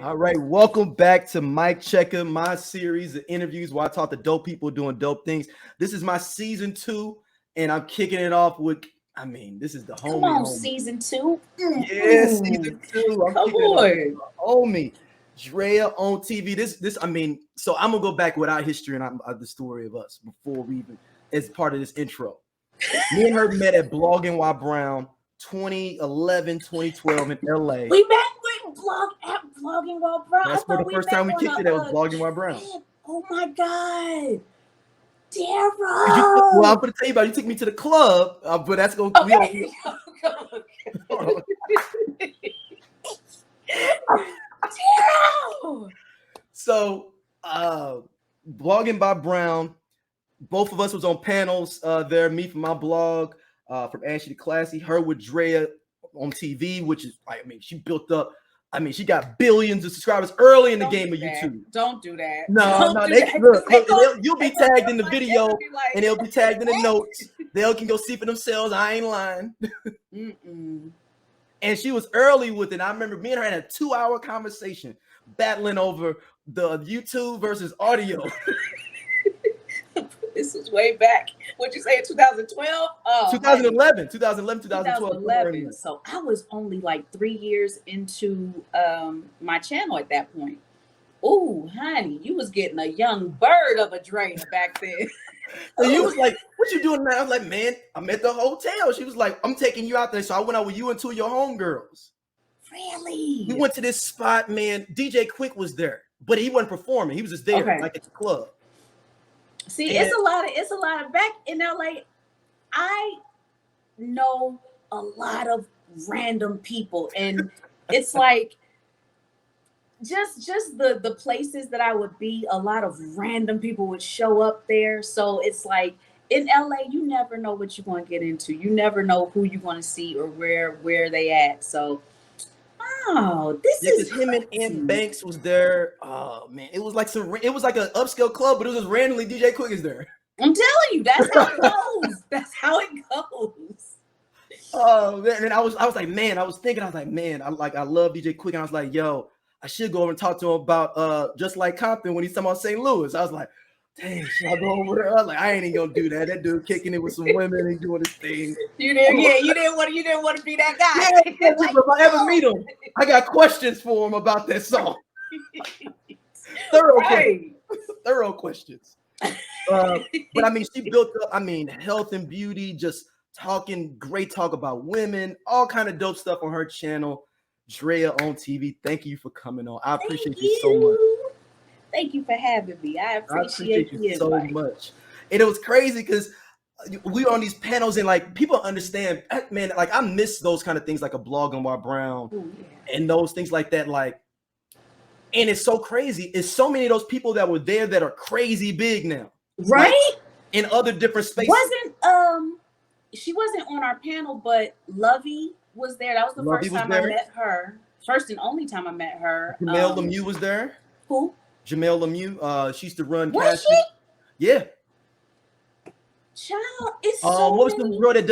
All right, welcome back to Mic Checka, my series of interviews where I talk to dope people doing dope things. This is my season 2, and I'm kicking it off with, this is the homie. Come on, season 2. Yeah, season 2. I'm Come kicking on. it off with the homie, DreaOnTV. So I'm gonna go back with our history and the story of us before we even, as part of this intro. Me and her met at Blogging While Brown, 2011, 2012 in LA. We met with Blogging While Brown. That's for the first time we kicked it. That was Blogging While Brown. Oh my God, Darryl! Well, I'm gonna tell you about it. You took me to the club, but that's gonna be Darryl! So, Blogging by Brown. Both of us was on panels there. Me from my blog, from Ashley to Classy. Her with Drea on TV, which is, she built up. She got billions of subscribers early in the game of YouTube. Don't do that. No, you'll be tagged in the video, and they'll be tagged in the notes. They can go see for themselves. I ain't lying. And she was early with it. I remember me and her had a 2-hour conversation battling over the YouTube versus audio. This was way back. What'd you say, in 2012? 2011, 2012. So I was only like 3 years into my channel at that point. Oh, honey, you was getting a young bird of a Drea back then. So you was like, what you doing now? I was like, man, I'm at the hotel. She was like, I'm taking you out there. So I went out with you and 2 of your homegirls. Really? We went to this spot, man. DJ Quick was there, but he wasn't performing. He was just there, like at the club. See, it's a lot of back in LA. I know a lot of random people, and it's like just the places that I would be, a lot of random people would show up there. So it's like in LA, you never know what you're going to get into. You never know who you're going to see or where they at. So this is him and Aunt Banks was there. Oh man, it was like an upscale club, but it was just randomly DJ Quick is there. I'm telling you, that's how it goes. That's how it goes. Oh man, and I was like, man, I I love DJ Quick, and I was like, yo, I should go over and talk to him about Just Like Compton when he's talking about St. Louis. I was like, dang, should I go over there? I was like, I ain't even gonna do that. That dude kicking it with some women and doing his thing. You didn't want to be that guy. Yeah, if I ever meet him, I got questions for him about that song. Thorough questions. But she built up, health and beauty, just great talk about women, all kind of dope stuff on her channel, DreaOnTV. Thank you for coming on. I appreciate you so much. Thank you for having me. I appreciate you so much. And it was crazy because we were on these panels and like people understand, man, like I miss those kind of things like a Blogging While Brown and those things like that. Like, and it's so crazy. It's so many of those people that were there that are crazy big now. Right? Like, in other different spaces. She wasn't on our panel, but Lovey was there. That was the first time I met her. First and only time I met her. Jamel Lemieux was there. Who? Jamel Lemieux. She used to run. Was she? Yeah. Child, it's so what was the girl that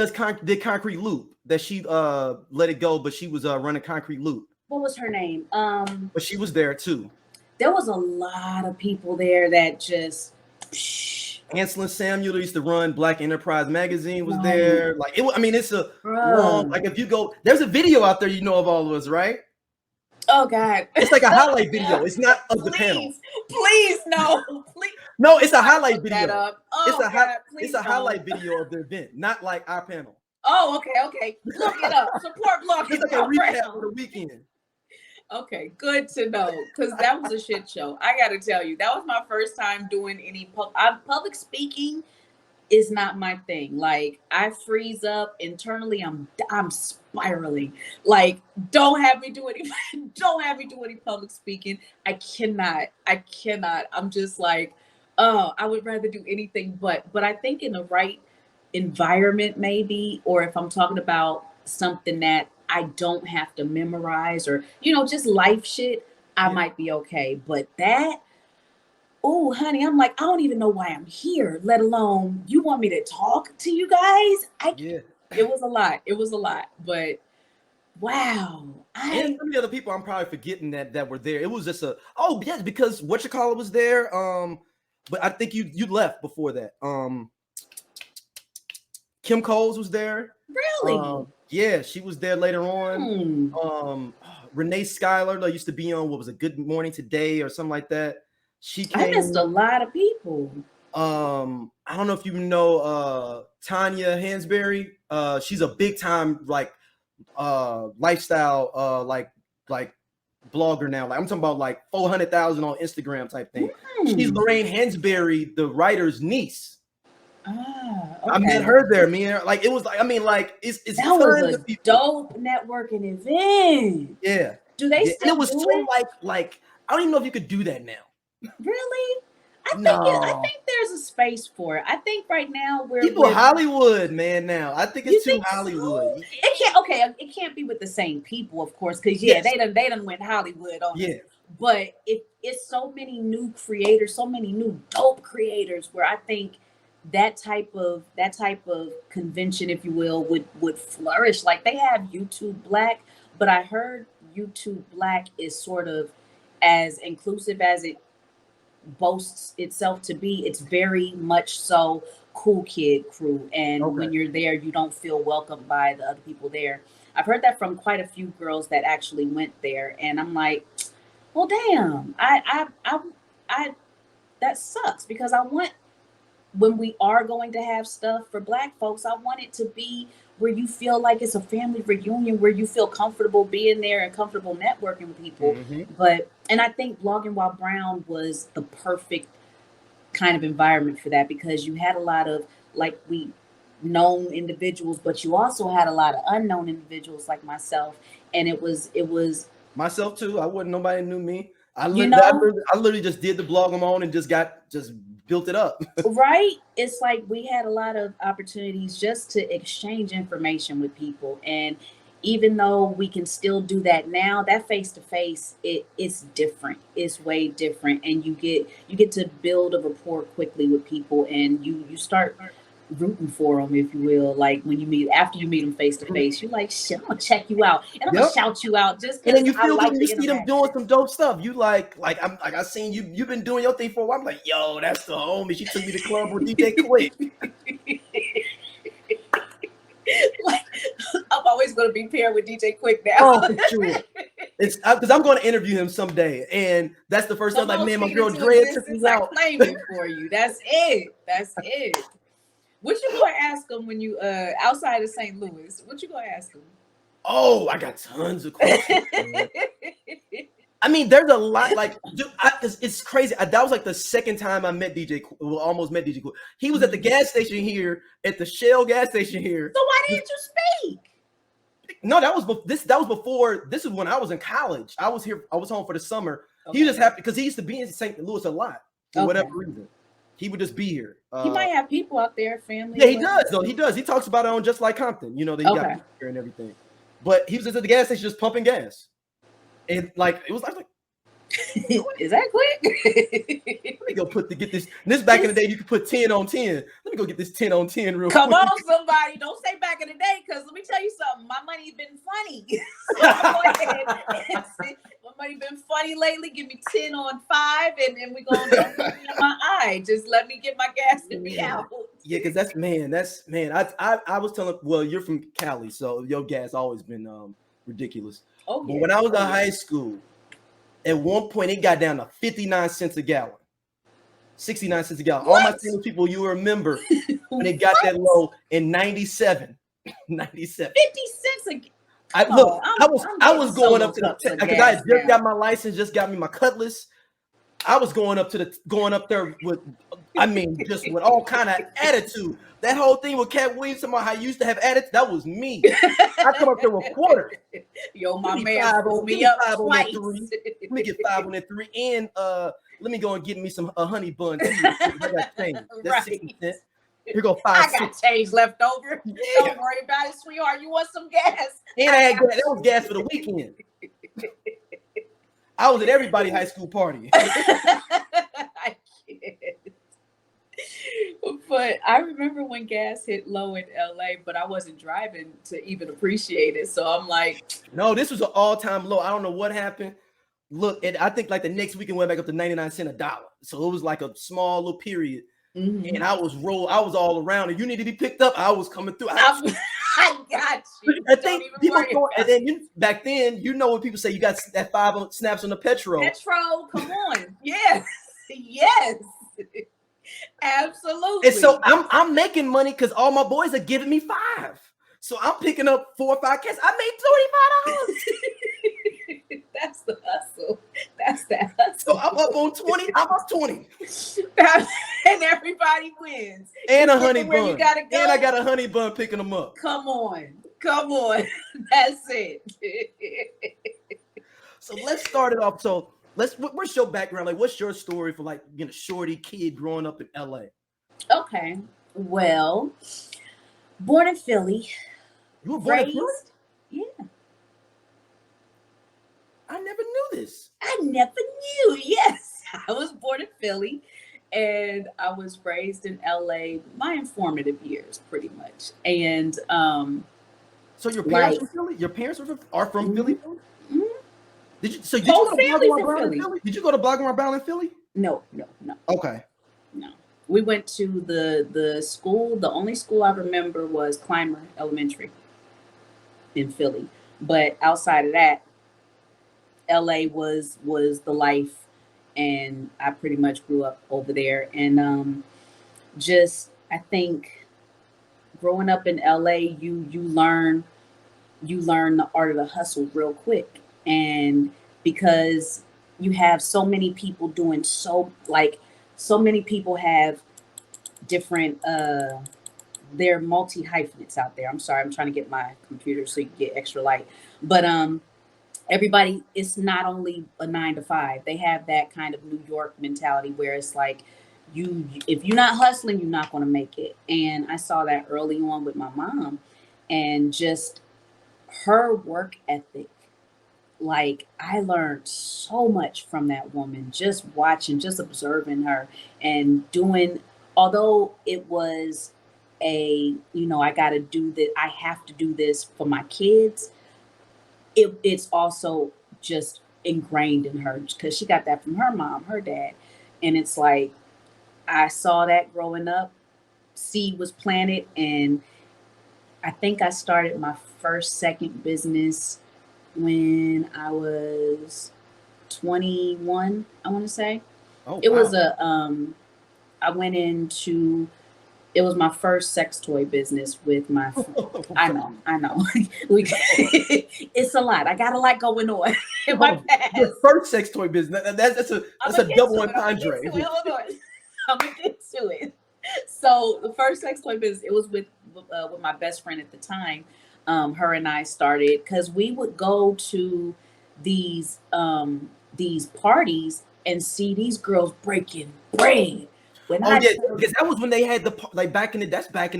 did Concrete Loop? That she let it go, but she was running Concrete Loop. What was her name? But she was there too. There was a lot of people there that just. Anselin Samuel used to run Black Enterprise magazine was there. Like it. It's a long. Like if you go, there's a video out there, of all of us, right? Oh God! It's like a highlight video. It's not of the panel. Please, no. Please. No, it's a highlight video. It's a highlight video of the event, not like our panel. Oh, okay. Look it up. Support Blogging. It's like a recap for the weekend. Okay, good to know, because that was a shit show. I got to tell you, that was my first time doing any public speaking. Is not my thing. Like I freeze up internally. I'm spiraling. Like don't have me do any public speaking. I cannot. I'm just like, I would rather do anything but I think in the right environment maybe, or if I'm talking about something that I don't have to memorize or just life shit, I might be okay. But that, oh, honey, I'm like, I don't even know why I'm here, let alone you want me to talk to you guys. It was a lot. But Wow. And some of the other people I'm probably forgetting that were there. It was just because whatchamacallit was there. But I think you left before that. Kim Coles was there. Really? Yeah, she was there later on. Renee Schuyler used to be on what was it, Good Morning Today or something like that. She came. I missed a lot of people. I don't know if you know Tanya Hansberry. She's a big time lifestyle like blogger now. Like I'm talking about like 400,000 on Instagram type thing. She's Lorraine Hansberry, the writer's niece. Okay. I met her there, man. Like it was like, I mean, like it's that was a dope networking event. Yeah. Do they still it was do so it? like I don't even know if you could do that now. Really? I think there's a space for it. I think right now we're Hollywood, man. Now I think it's too Hollywood. So? It can't be with the same people, of course, because they done went Hollywood on it. But it's so many new creators, so many new dope creators, where I think that type of convention, if you will, would flourish. Like they have YouTube Black, but I heard YouTube Black is sort of as inclusive as it boasts itself to be. It's very much so cool kid crew, and when you're there, you don't feel welcomed by the other people there. I've heard that from quite a few girls that actually went there, and I'm like, well, damn, I that sucks, because I want, when we are going to have stuff for Black folks, I want it to be where you feel like it's a family reunion, where you feel comfortable being there and comfortable networking with people. And I think Blogging While Brown was the perfect kind of environment for that, because you had a lot of known individuals, but you also had a lot of unknown individuals like myself. And it was myself too. I wasn't, nobody knew me. I literally just did the blog I'm on and just built it up. Right? It's like we had a lot of opportunities just to exchange information with people. And even though we can still do that now, that face-to-face, it's different. It's way different. And you get to build a rapport quickly with people, and you start rooting for them, if you will. Like after you meet them face to face, you're like, shit, I'm gonna check you out, and I'm gonna shout you out, just and then you feel good when you see them doing some dope stuff. You I seen you've been doing your thing for a while. I'm like, yo, that's the homie. She took me to club with DJ Quick. Like, I'm always gonna be paired with DJ Quick now. Oh, for sure. It's because I'm going to interview him someday, and that's the first time. Like, man, my girl Drea took me out. Claiming for you. That's it. That's it. What you gonna ask him when you outside of St. Louis? What you gonna ask him? Oh, I got tons of questions. I mean, there's a lot. Like, dude, it's crazy. That was like the second time I met DJ. Well, almost met DJ. He was at the gas station here, at the Shell gas station here. So why didn't you speak? No, that was before. This is when I was in college. I was here. I was home for the summer. He just happened because he used to be in St. Louis a lot for whatever reason. He would just be here. He might have people out there, family. Yeah, he does. Though he does. He talks about it on Just Like Compton. You know, that he got people here and everything. But he was just at the gas station, just pumping gas, and like it was like. Is that quick? Let me go get this. This back in the day, you could put 10 on 10. Let me go get this 10 on 10 real quick. Come on, somebody. Don't say back in the day, because let me tell you something. My money been funny. So go ahead. My money been funny lately. Give me 10 on 5, and we're going to put me in my eye. Just let me get my gas and be out. Yeah, because that's man. I was telling, well, you're from Cali, so your gas always been ridiculous. Oh, yeah. But when I was in high school, at one point, it got down to 59 cents a gallon, 69 cents a gallon. What? All my single people, you remember when it got that low in 97. 97. 50 cents a gallon. I was going up to the because I just got my license, just got me my Cutlass. I was going up there with, I mean, just with all kind of attitude. That whole thing with Cat Williams, about how I used to have attitude, that was me. I come up there with quarter. Yo, my man pulled me up twice. Let me get 5 on that 3, and let me go and get me some honey bun too. I got change. That's 60 cents. Here go 5. I got change left over. Yeah. Don't worry about it, sweetheart. You want some gas? And I had gas. That was gas for the weekend. I was at everybody's high school party. I can't. But I remember when gas hit low in LA, but I wasn't driving to even appreciate it. So I'm like, no, this was an all-time low. I don't know what happened. Look, and I think like the next weekend went back up to 99 cents a dollar. So it was like a small little period. And I was all around, and you need to be picked up. I was coming through. I got you. I think people go, and then back then, you know, when people say you got that 5 snaps on the petrol. Petrol, come on. Yes. Yes. Absolutely. And so I'm making money because all my boys are giving me 5. So I'm picking up 4 or 5 cans. I made $25. That's the hustle. That's that hustle. So I'm up on 20. I'm up 20. And everybody wins. And a honey bun. You gotta go. And I got a honey bun picking them up. Come on. That's it. So let's start it off. So what's your background? Like, what's your story for like being a shorty kid growing up in LA? Okay. Well, born in Philly. You were born in Philly? Yeah. I never knew this. I never knew. Yes. I was born in Philly and I was raised in LA my informative years pretty much. And so your parents from Philly? Your parents are from Philly? Mm-hmm. Did you go to Blackmore Brown in Philly? Did you go to Blackmore Brown in Philly? No. Okay. No. We went to the school. The only school I remember was Clymer Elementary in Philly. But outside of that, LA was the life, and I pretty much grew up over there. And just I think growing up in LA, you learn the art of the hustle real quick. And because you have so many people doing so many people have different they're multi hyphenates out there. I'm sorry, I'm trying to get my computer so you can get extra light. But everybody, it's not only a 9 to 5. They have that kind of New York mentality where it's like if you're not hustling, you're not going to make it. And I saw that early on with my mom, and just her work ethic. Like, I learned so much from that woman, just watching, just observing her and doing, although it was I have to do this for my kids. It's also just ingrained in her because she got that from her mom, her dad. And it's like, I saw that growing up, seed was planted. And I think I started my second business when I was 21, I want to say. Oh, it wow. was it was my first sex toy business with my, I know. It's a lot. I got a lot going on in my past. Your first sex toy business. That's a double entendre. Hold on. I'm going to get to it. So the first sex toy business, it was with my best friend at the time. Her and I started because we would go to these parties and see these girls breaking bread. Because that was when they had back in the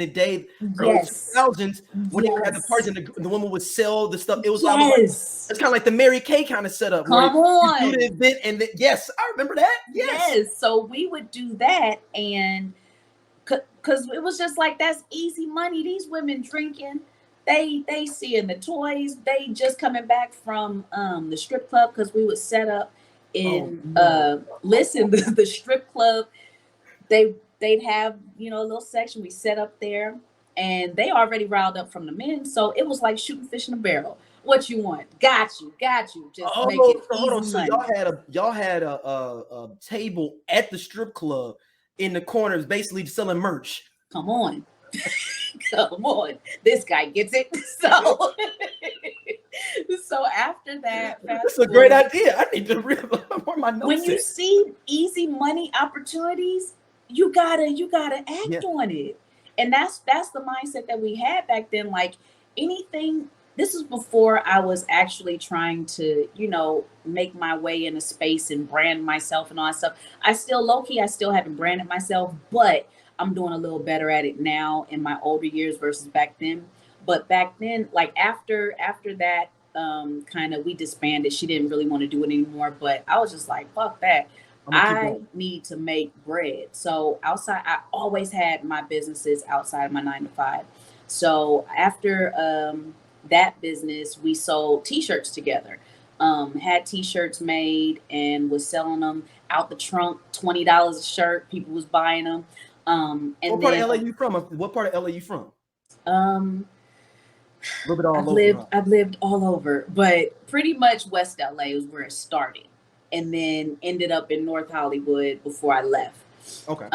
day, early 2000s, when they had the parties and the woman would sell the stuff. It was it's kind of like the Mary Kay kind of setup. Come on, you do the event and yes, I remember that. Yes, so we would do that, and because it was just like, that's easy money. These women drinking. They seeing the toys. They just coming back from the strip club, because we would set up in the strip club. They'd have, a little section we set up there, and they already riled up from the men. So it was like shooting fish in a barrel. What you want? Got you. Just make it hold on. easy So money. y'all had a table at the strip club in the corners, basically selling merch. Come on. This guy gets it. So after that, that's a great idea. I need to read more of my notes. When you see easy money opportunities, you gotta act on it. And that's the mindset that we had back then. Like, anything, this is before I was actually trying to, make my way in a space and brand myself and all that stuff. I still haven't branded myself, but I'm doing a little better at it now in my older years versus back then. But back then, like after that, kind of we disbanded. She didn't really want to do it anymore, but I was just like, fuck that. I need to make bread. So outside, I always had my businesses outside of my 9 to 5. So after that business, we sold t-shirts together. Had t-shirts made and was selling them out the trunk, $20 a shirt. People was buying them. And what part of LA you from? What part of LA you from? A little bit all over. I've lived all over, but pretty much West LA was where it started, and then ended up in North Hollywood before I left. Okay.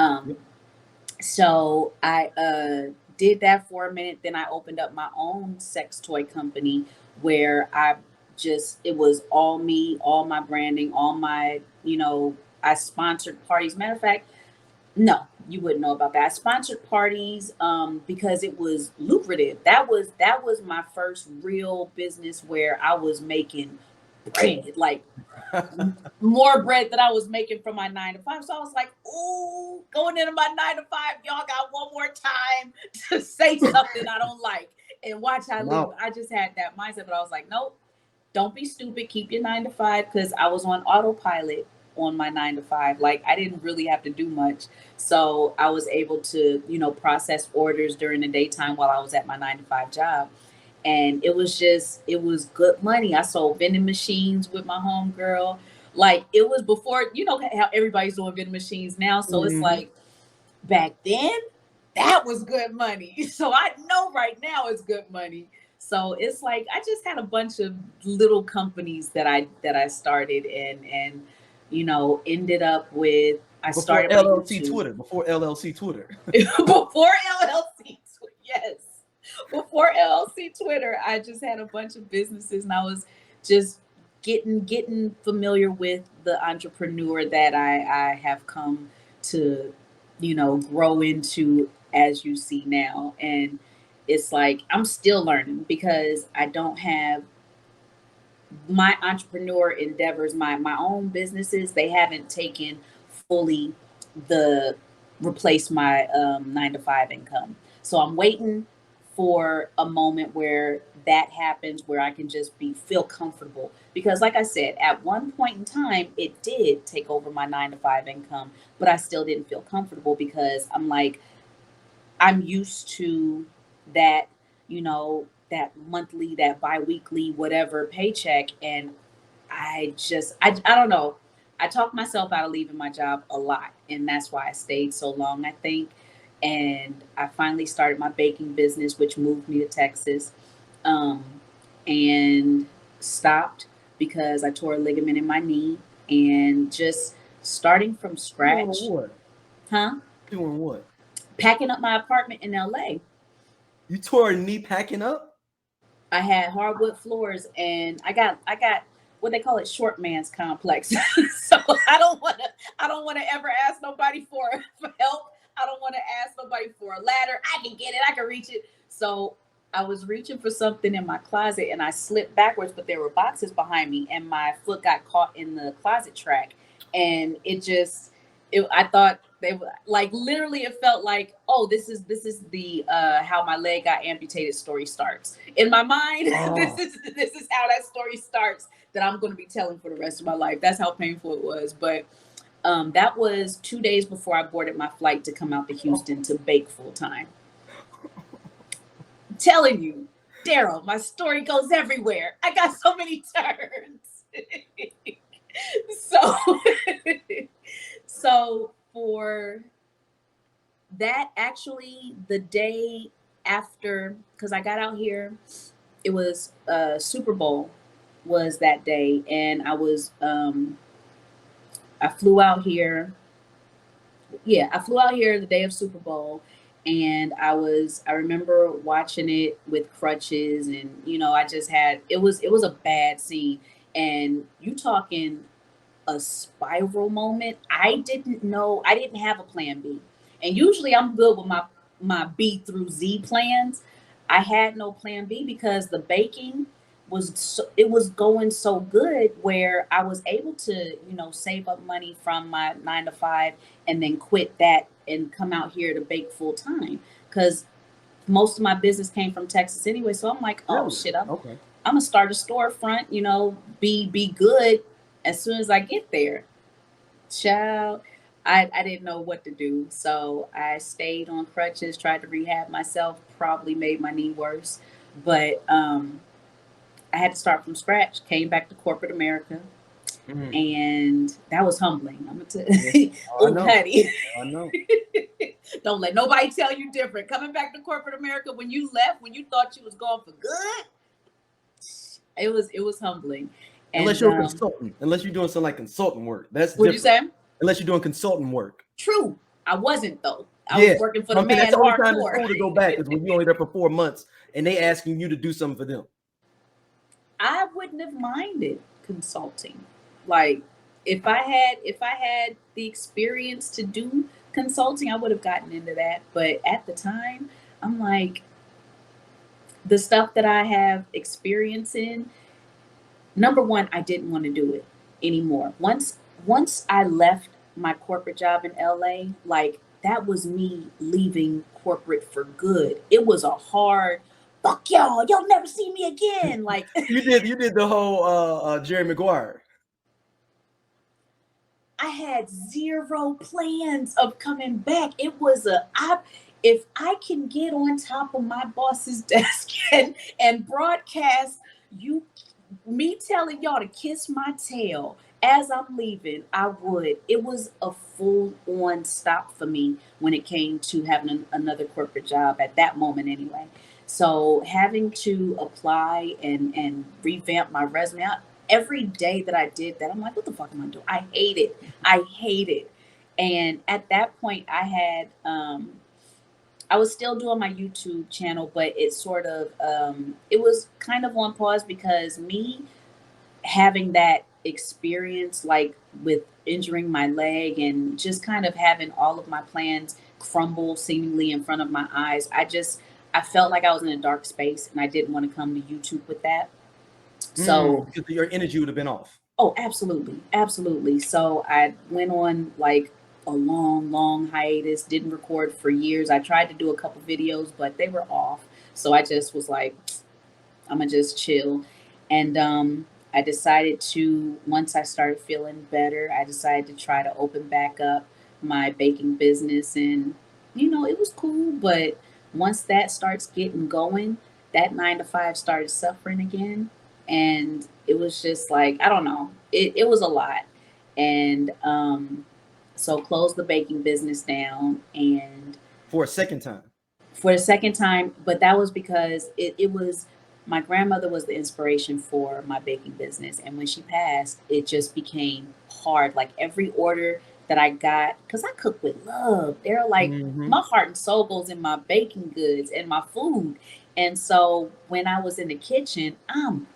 So I did that for a minute. Then I opened up my own sex toy company where it was all me, all my branding, all my, I sponsored parties. Matter of fact, no, you wouldn't know about that. I sponsored parties because it was lucrative. That was my first real business where I was making bread, like more bread than I was making from my 9 to 5. So I was like, ooh, going into my 9 to 5, y'all got one more time to say something I don't like and watch how I live. I just had that mindset, but I was like, nope, don't be stupid. Keep your 9 to 5, because I was on autopilot on my 9 to 5. Like, I didn't really have to do much. So I was able to, process orders during the daytime while I was at my 9 to 5 job. And it was good money. I sold vending machines with my homegirl. Like, it was before, how everybody's doing vending machines now. So It's like, back then, that was good money. So I know right now it's good money. So it's like, I just had a bunch of little companies that I started and ended up with, started LLC Twitter. Before LLC Twitter. Before LLC, yes. Before LLC Twitter, I just had a bunch of businesses, and I was just getting familiar with the entrepreneur that I have come to, grow into, as you see now. And it's like, I'm still learning because I don't have my entrepreneur endeavors, my own businesses. They haven't taken fully replace my 9 to 5 income. So I'm waiting for a moment where that happens, where I can just feel comfortable. Because like I said, at one point in time, it did take over my 9 to 5 income, but I still didn't feel comfortable because I'm like, I'm used to that, that monthly, that biweekly, whatever paycheck. And I don't know. I talked myself out of leaving my job a lot. And that's why I stayed so long, I think. And I finally started my baking business, which moved me to Texas, and stopped because I tore a ligament in my knee, and just starting from scratch. Doing what? Huh? Doing what? Packing up my apartment in LA. You tore a knee packing up? I had hardwood floors, and I got what they call it, short man's complex. So I don't want to ever ask nobody for help. I don't want to ask nobody for a ladder. I can get it. I can reach it. So I was reaching for something in my closet, and I slipped backwards, but there were boxes behind me, and my foot got caught in the closet track. And I thought they were like, literally, it felt like, oh, this is the how my leg got amputated story starts. In my mind, this is how that story starts that I'm going to be telling for the rest of my life. That's how painful it was. But that was 2 days before I boarded my flight to come out to Houston to bake full time. I'm telling you, Darryl, my story goes everywhere. I got so many turns. So for that, actually, the day after, because I got out here, it was Super Bowl was that day, and I was I flew out here. Yeah, I flew out here the day of Super Bowl, and I remember watching it with crutches, and I just had it was a bad scene, and you talking a spiral moment. I didn't have a plan B, and usually I'm good with my B through Z plans. I had no plan B because the baking was going so good where I was able to, save up money from my 9 to 5 and then quit that and come out here to bake full time, because most of my business came from Texas anyway. So I'm like, oh shit, I'm gonna start a storefront, be good as soon as I get there. Child, I didn't know what to do. So I stayed on crutches, tried to rehab myself, probably made my knee worse. But I had to start from scratch, came back to corporate America. Mm. And that was humbling. I'm gonna tell Yeah. you, Oh, I ooh, know. Patty. I know. Don't let nobody tell you different. Coming back to corporate America when you left, when you thought you was going for good, it was humbling. Unless And you're a consultant, unless you're doing some like consultant work, that's what'd you different. say? Unless you're doing consultant work. True. I wasn't though. I Yeah, was working for the I'm saying that's man the only time it's hardcore. cool to go back is when you're only there for 4 months and they asking you to do something for them. I wouldn't have minded consulting. Like if I had the experience to do consulting, I would have gotten into that. But at the time, I'm like, the stuff that I have experience in, number one, I didn't want to do it anymore. Once I left my corporate job in LA, like that was me leaving corporate for good. It was a hard fuck y'all, you'll never see me again. Like You did the whole Jerry Maguire. I had zero plans of coming back. It was if I can get on top of my boss's desk and broadcast you me telling y'all to kiss my tail as I'm leaving, I would. It was a full on stop for me when it came to having another corporate job at that moment anyway. So having to apply and revamp my resume every day that I did that, I'm like, what the fuck am I doing? I hate it. I hate it. And at that point, I was still doing my YouTube channel, but it sort of it was kind of on pause because me having that experience, like with injuring my leg and just kind of having all of my plans crumble seemingly in front of my eyes, I felt like I was in a dark space and I didn't want to come to YouTube with that. So Because your energy would have been off. oh, absolutely. Absolutely. So I went on like a long, long hiatus, didn't record for years. I tried to do a couple videos, but they were off. So I just was like, I'm gonna just chill. And I decided to, once I started feeling better, I decided to try to open back up my baking business. And, it was cool. But once that starts getting going, that 9 to 5 started suffering again. And it was just like, I don't know, it was a lot. And so closed the baking business down and For a second time. for the second time, but that was because it was my grandmother was the inspiration for my baking business. And when she passed, it just became hard. Like every order that I got, because I cook with love. They're like Mm-hmm. my heart and soul goes in my baking goods and my food. And so when I was in the kitchen, I'm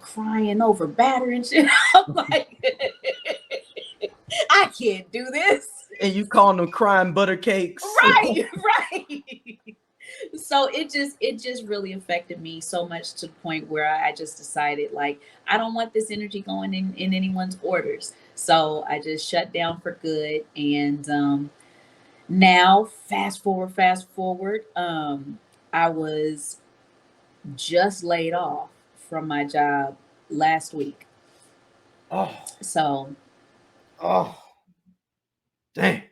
crying over batter and shit. I'm like, I can't do this. And you calling them crying butter cakes. Right, right. So it just really affected me so much to the point where I just decided like I don't want this energy going in anyone's orders. So I just shut down for good. And now fast forward, I was just laid off from my job last week. Oh, So oh, dang.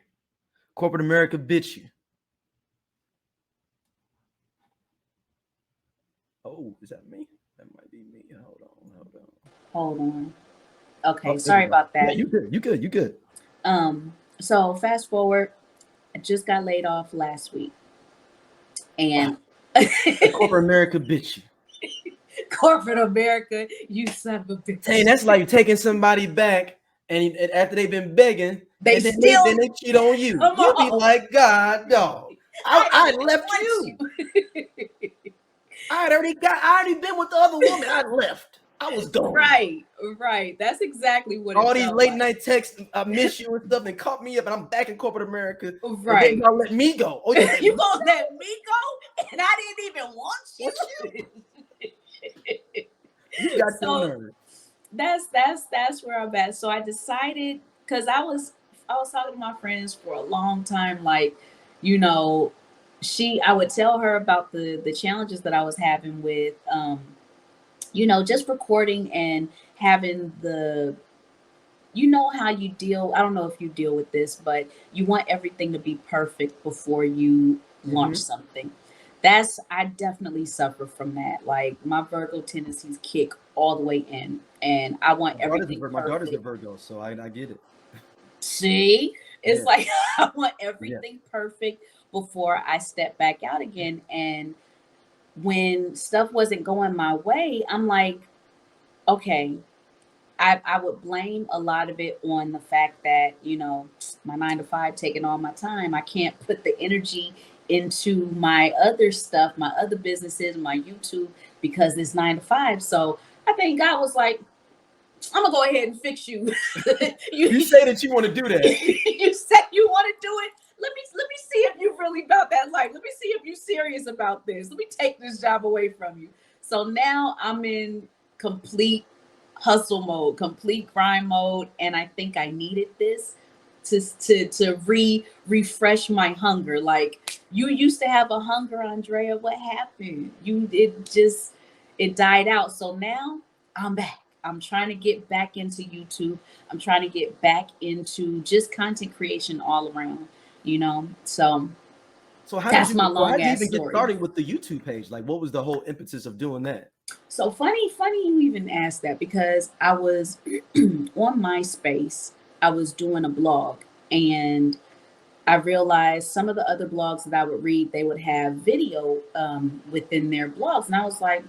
Corporate America bitch you. Oh, is that me? That might be me. Hold on. hold on. Oh, Okay, there we sorry go. about Yeah, that. you good. So fast forward, I just got laid off last week. And Corporate America bitch you. corporate America, you son of a bitch. Dang, that's like taking somebody back and after they've been begging, They and then still they cheat on you. come You'll be on. like, God, dog. I didn't left want you. I already been with the other woman. I left. I was gone. Right. That's exactly what All it these felt late like. night texts, I miss you and stuff, and caught me up, and I'm back in corporate America. Right. And then y'all let me go. Oh, You gonna let me go? And I didn't even want you. You got your So nerve. that's where I'm at. So I decided because I was talking to my friends for a long time, like, I would tell her about the challenges that I was having with just recording and having you know how you deal. I don't know if you deal with this, but you want everything to be perfect before you launch something. I definitely suffer from that. Like my Virgo tendencies kick all the way in, and I want everything My daughter's a perfect. Virgo, so I get it. See, it's Yeah. like I want Yeah. everything perfect before I step back out again. And when stuff wasn't going my way, I'm like, okay, I would blame a lot of it on the fact that, my 9 to 5 taking all my time. I can't put the energy into my other stuff, my other businesses, my YouTube, because it's 9 to 5. So I think God was like, I'm gonna go ahead and fix you. You say that you want to do that. You said you want to do it. Let me see if you're really about that life. Let me see if you're serious about this. Let me take this job away from you. So now I'm in complete hustle mode, complete grind mode, and I think I needed this to refresh my hunger. Like you used to have a hunger, Andrea. What happened? It died out. So now I'm back. I'm trying to get back into YouTube. I'm trying to get back into just content creation all around, So that's my how long did you ass even get story. started with the YouTube page? Like, what was the whole impetus of doing that? So funny you even asked that, because I was on MySpace. I was doing a blog, and I realized some of the other blogs that I would read, they would have video within their blogs. And I was like,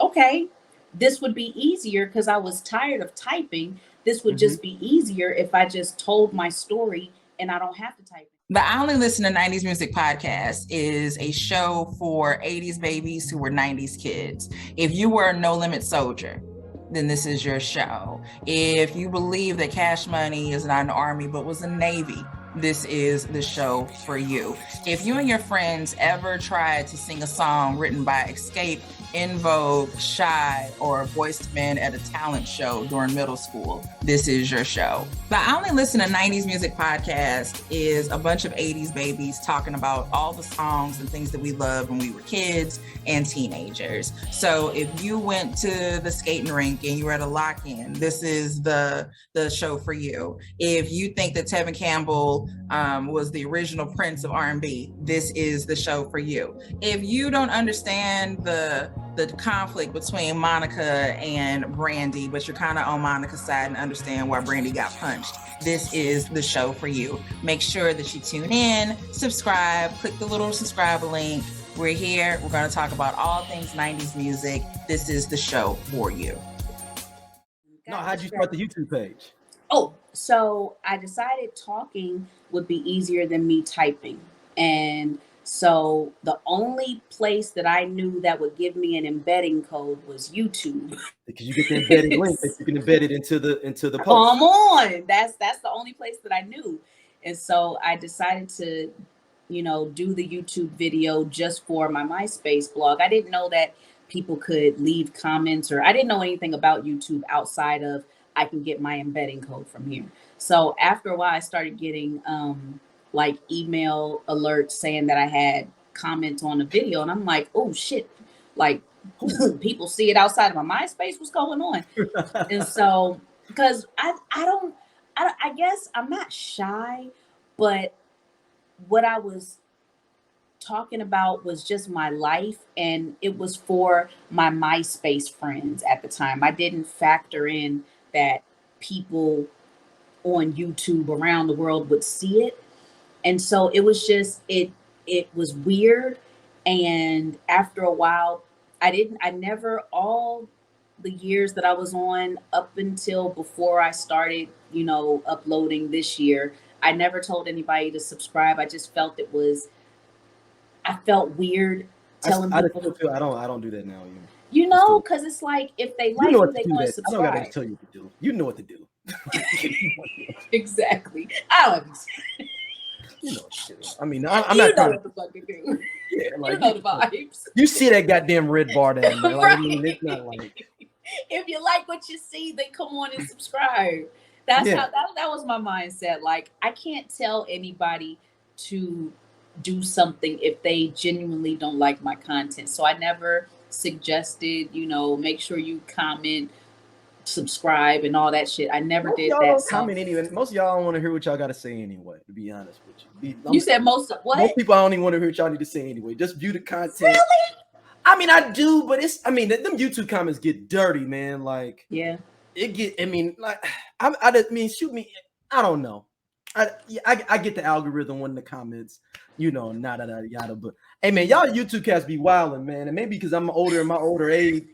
okay, this would be easier, because I was tired of typing. This would just be easier if I just told my story and I don't have to type. The I Only Listen to 90s Music podcast is a show for 80s babies who were 90s kids. If you were a No Limit soldier, then this is your show. If you believe that Cash Money is not an army but was a Navy, this is the show for you. If you and your friends ever tried to sing a song written by Escape, In Vogue, Shy, or Boyz II Men at a talent show during middle school, this is your show. The I Only Listen to 90s Music podcast is a bunch of 80s babies talking about all the songs and things that we loved when we were kids and teenagers. So if you went to the skating rink and you were at a lock-in, this is the show for you. If you think that Tevin Campbell was the original Prince of R&B, this is the show for you. If you don't understand the conflict between Monica and Brandy, but you're kind of on Monica's side and understand why Brandy got punched, this is the show for you. Make sure that you tune in, subscribe, click the little subscribe link. We're here. We're going to talk about all things 90s music. This is the show for you. No, how'd you start the YouTube page? Oh, so I decided talking would be easier than me typing. And so the only place that I knew that would give me an embedding code was YouTube. Because you get the embedded link that you can embed it into the post. Come on. That's the only place that I knew. And so I decided to, do the YouTube video just for my MySpace blog. I didn't know that people could leave comments, or I didn't know anything about YouTube outside of I can get my embedding code from here. So after a while, I started getting like email alerts saying that I had comments on the video, and I'm like, oh shit, like people see it outside of my MySpace. What's going on? And so, because I guess I'm not shy, but what I was talking about was just my life, and it was for my MySpace friends at the time. I didn't factor in that people on YouTube around the world would see it. And so it was just it was weird. And after a while, I never, all the years that I was on up until before I started, uploading this year, I never told anybody to subscribe. I just felt I felt weird telling people. I don't do that now. Because it's like, if they like you, they want to subscribe. I don't gotta tell you what to do. You know what to do. Exactly. I don't understand. You know what to do. I mean, I'm not trying what the fuck to do. Yeah, like, you know the vibes. You see that goddamn red bar down there. Like, Right. I mean, it's not like. If you like what you see, then come on and subscribe. That's how that was my mindset. Like, I can't tell anybody to do something if they genuinely don't like my content. So I never suggested, make sure you comment subscribe and all that shit. I never Most did y'all that. don't So comment anyway. Most of y'all don't want to hear what y'all got to say anyway. To be honest with you, you said most of what? Most people I don't even want to hear what y'all need to say anyway. Just view the content. Really? I mean, I do, but it's. I mean, them YouTube comments get dirty, man. Like, yeah, it get. I mean, like, I mean, shoot me. I don't know. I get the algorithm wanting the comments, you know, yada. But hey, man, y'all YouTube cats be wilding, man. And maybe because I'm older in my older age,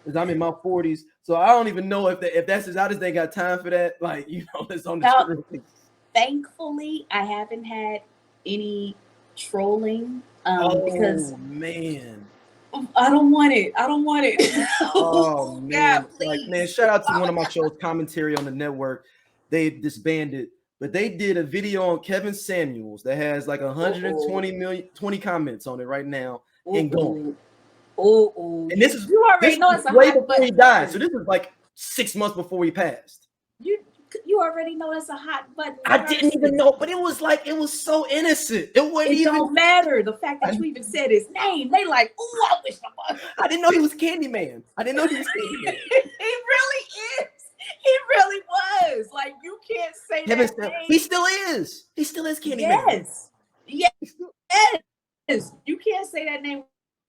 because I'm in my 40s, so I don't even know if that's just I just ain't got time for that. Like, you know, it's on the screen. Thankfully, I haven't had any trolling. Because man. I don't want it. I don't want it. Oh man, God, please. like, man, shout out to one of my shows, Commentary on the Network. They disbanded, but they did a video on Kevin Samuels that has like 120 comments on it right now and going. And this is you already know it's a way hot before he button. died. So this is like 6 months before he passed. You already know it's a hot button. I didn't even know, but it was so innocent. It don't matter. The fact that you even said his name, they like, oh, I wish I was. I didn't know he was Candyman. He really is. He really was. Like, you can't say that name. He still is. He still is Candyman. Yes. You can't say that name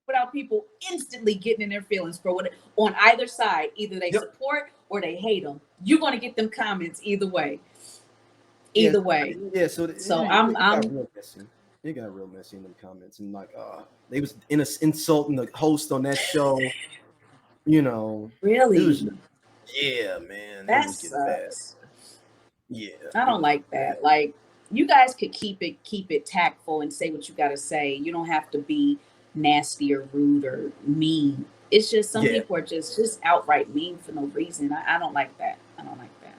without people instantly getting in their feelings for what on either side. Either they support or they hate them. You're gonna get them comments either way. Either way. Yeah. So I'm real messy. It got real messy in the comments, and like they was insulting the host on that show. You know. Really? Yeah, man. That sucks. Yeah. I don't like that. Like, you guys could keep it tactful and say what you gotta say. You don't have to be nasty or rude or mean. It's just some people are just outright mean for no reason. I don't like that. I don't like that.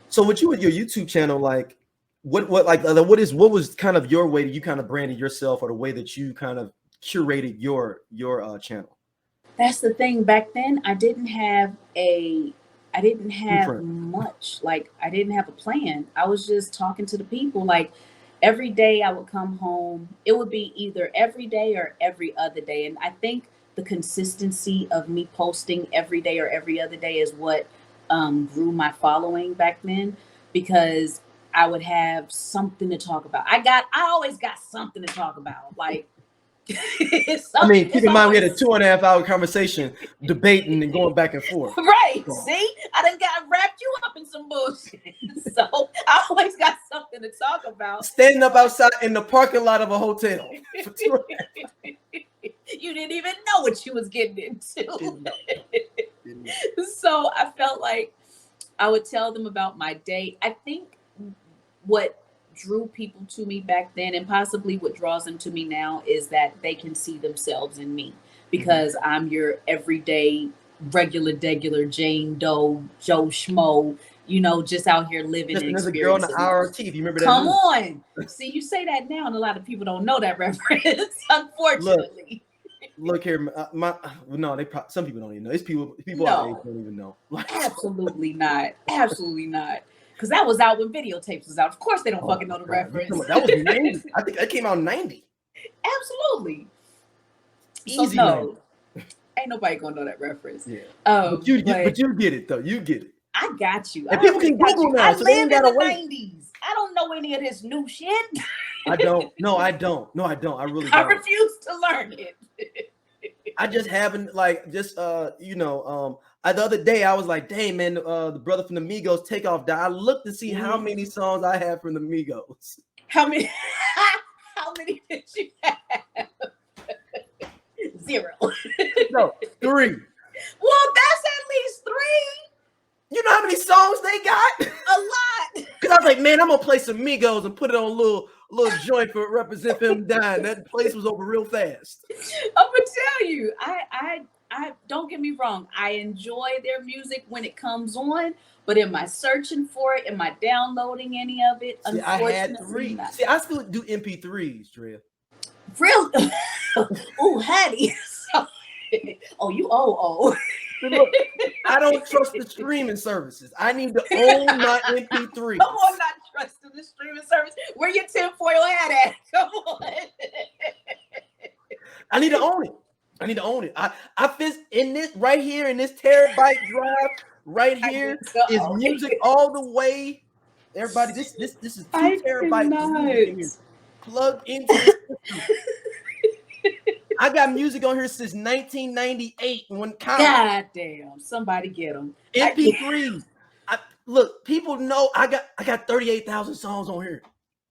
So with you with your YouTube channel, like what was kind of your way that you kind of branded yourself, or the way that you kind of curated your channel? That's the thing. Back then I didn't have much. Like, I didn't have a plan. I was just talking to the people. Like, every day I would come home. It would be either every day or every other day. And I think the consistency of me posting every day or every other day is what grew my following back then, because I would have something to talk about. I always got something to talk about. Like, I mean, keep in mind we had a 2.5 hour conversation debating and going back and forth. Right. See, I done got wrapped you up in some bullshit. So I always got something to talk about. Standing up outside in the parking lot of a hotel. You didn't even know what you was getting into. So I felt like I would tell them about my day. I think what drew people to me back then, and possibly what draws them to me now, is that they can see themselves in me, because I'm your everyday regular Jane Doe, Joe Schmo, you know, just out here living and experiencing. Girl on the IRT. Do you remember that? Come on. See, you say that now, and a lot of people don't know that reference, unfortunately. Look here, some people don't even know. It's people our age don't even know. Absolutely not. Absolutely not. Because that was out when videotapes was out. Of course they don't fucking know the reference. That was 90. I think that came out in 90. Absolutely. Easy. So, no, ain't nobody gonna know that reference. Yeah. But you get it though. You get it. I got you. And people can Google now. I live in the 90s. I don't know any of this new shit. I don't. No, I don't. I really don't. I refuse to learn it. I just haven't the other day I was like, dang man, the brother from the Migos Takeoff died. I looked to see how many songs I have from the Migos. How many? How many did you have? 0. No, 3. Well, that's at least 3. You know how many songs they got? A lot. Because I was like, man, I'm gonna play some Migos and put it on a little joint for represent him dying. That place was over real fast. I'm gonna tell you, I don't get me wrong. I enjoy their music when it comes on, but am I searching for it? Am I downloading any of it? See, I had 3. Not. See, I still do MP3s, Drea. Really? Ooh, Hattie. Oh, you Look, I don't trust the streaming services. I need to own my MP3. Come on, not trusting the streaming service. Where your tinfoil hat at? Come on. I need to own it. I fit in this right here in this terabyte drive. right here is music all the way. Everybody, this is 2 terabytes of music in here. Plug into this system. I got music on here since 1998. God damn, somebody get them. MP3. Look, people know I got 38,000 songs on here.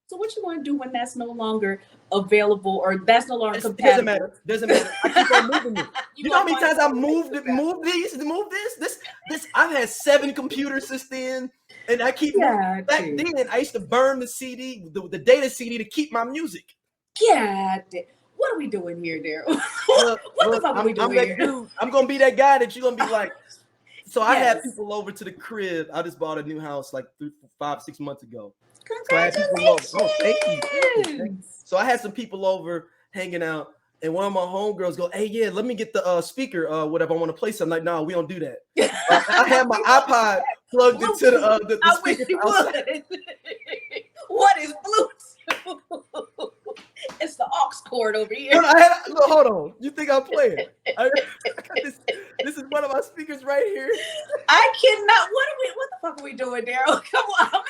So what you want to do when that's no longer available or that's no longer compatible? Doesn't matter. I keep on moving it. You know how many times I moved this? I've had 7 computers since then, and I keep back then. I used to burn the CD, the data CD, to keep my music. Yeah. What are we doing here, Darryl? What the fuck are we doing here? Dude, I'm gonna be that guy that you're gonna be like. So I had people over to the crib. I just bought a new house like 5-6 months ago. Congratulations! So I had thank you. So I had some people over hanging out, and one of my homegirls go, "Hey, yeah, let me get the speaker, whatever. I want to play something." Like, no, we don't do that. I had my iPod plugged into the I speaker. wish you would. What is Bluetooth? It's the aux cord over here. Look, hold on. You think I'm playing? This is one of my speakers right here. I cannot. What the fuck are we doing, Darryl? Come on,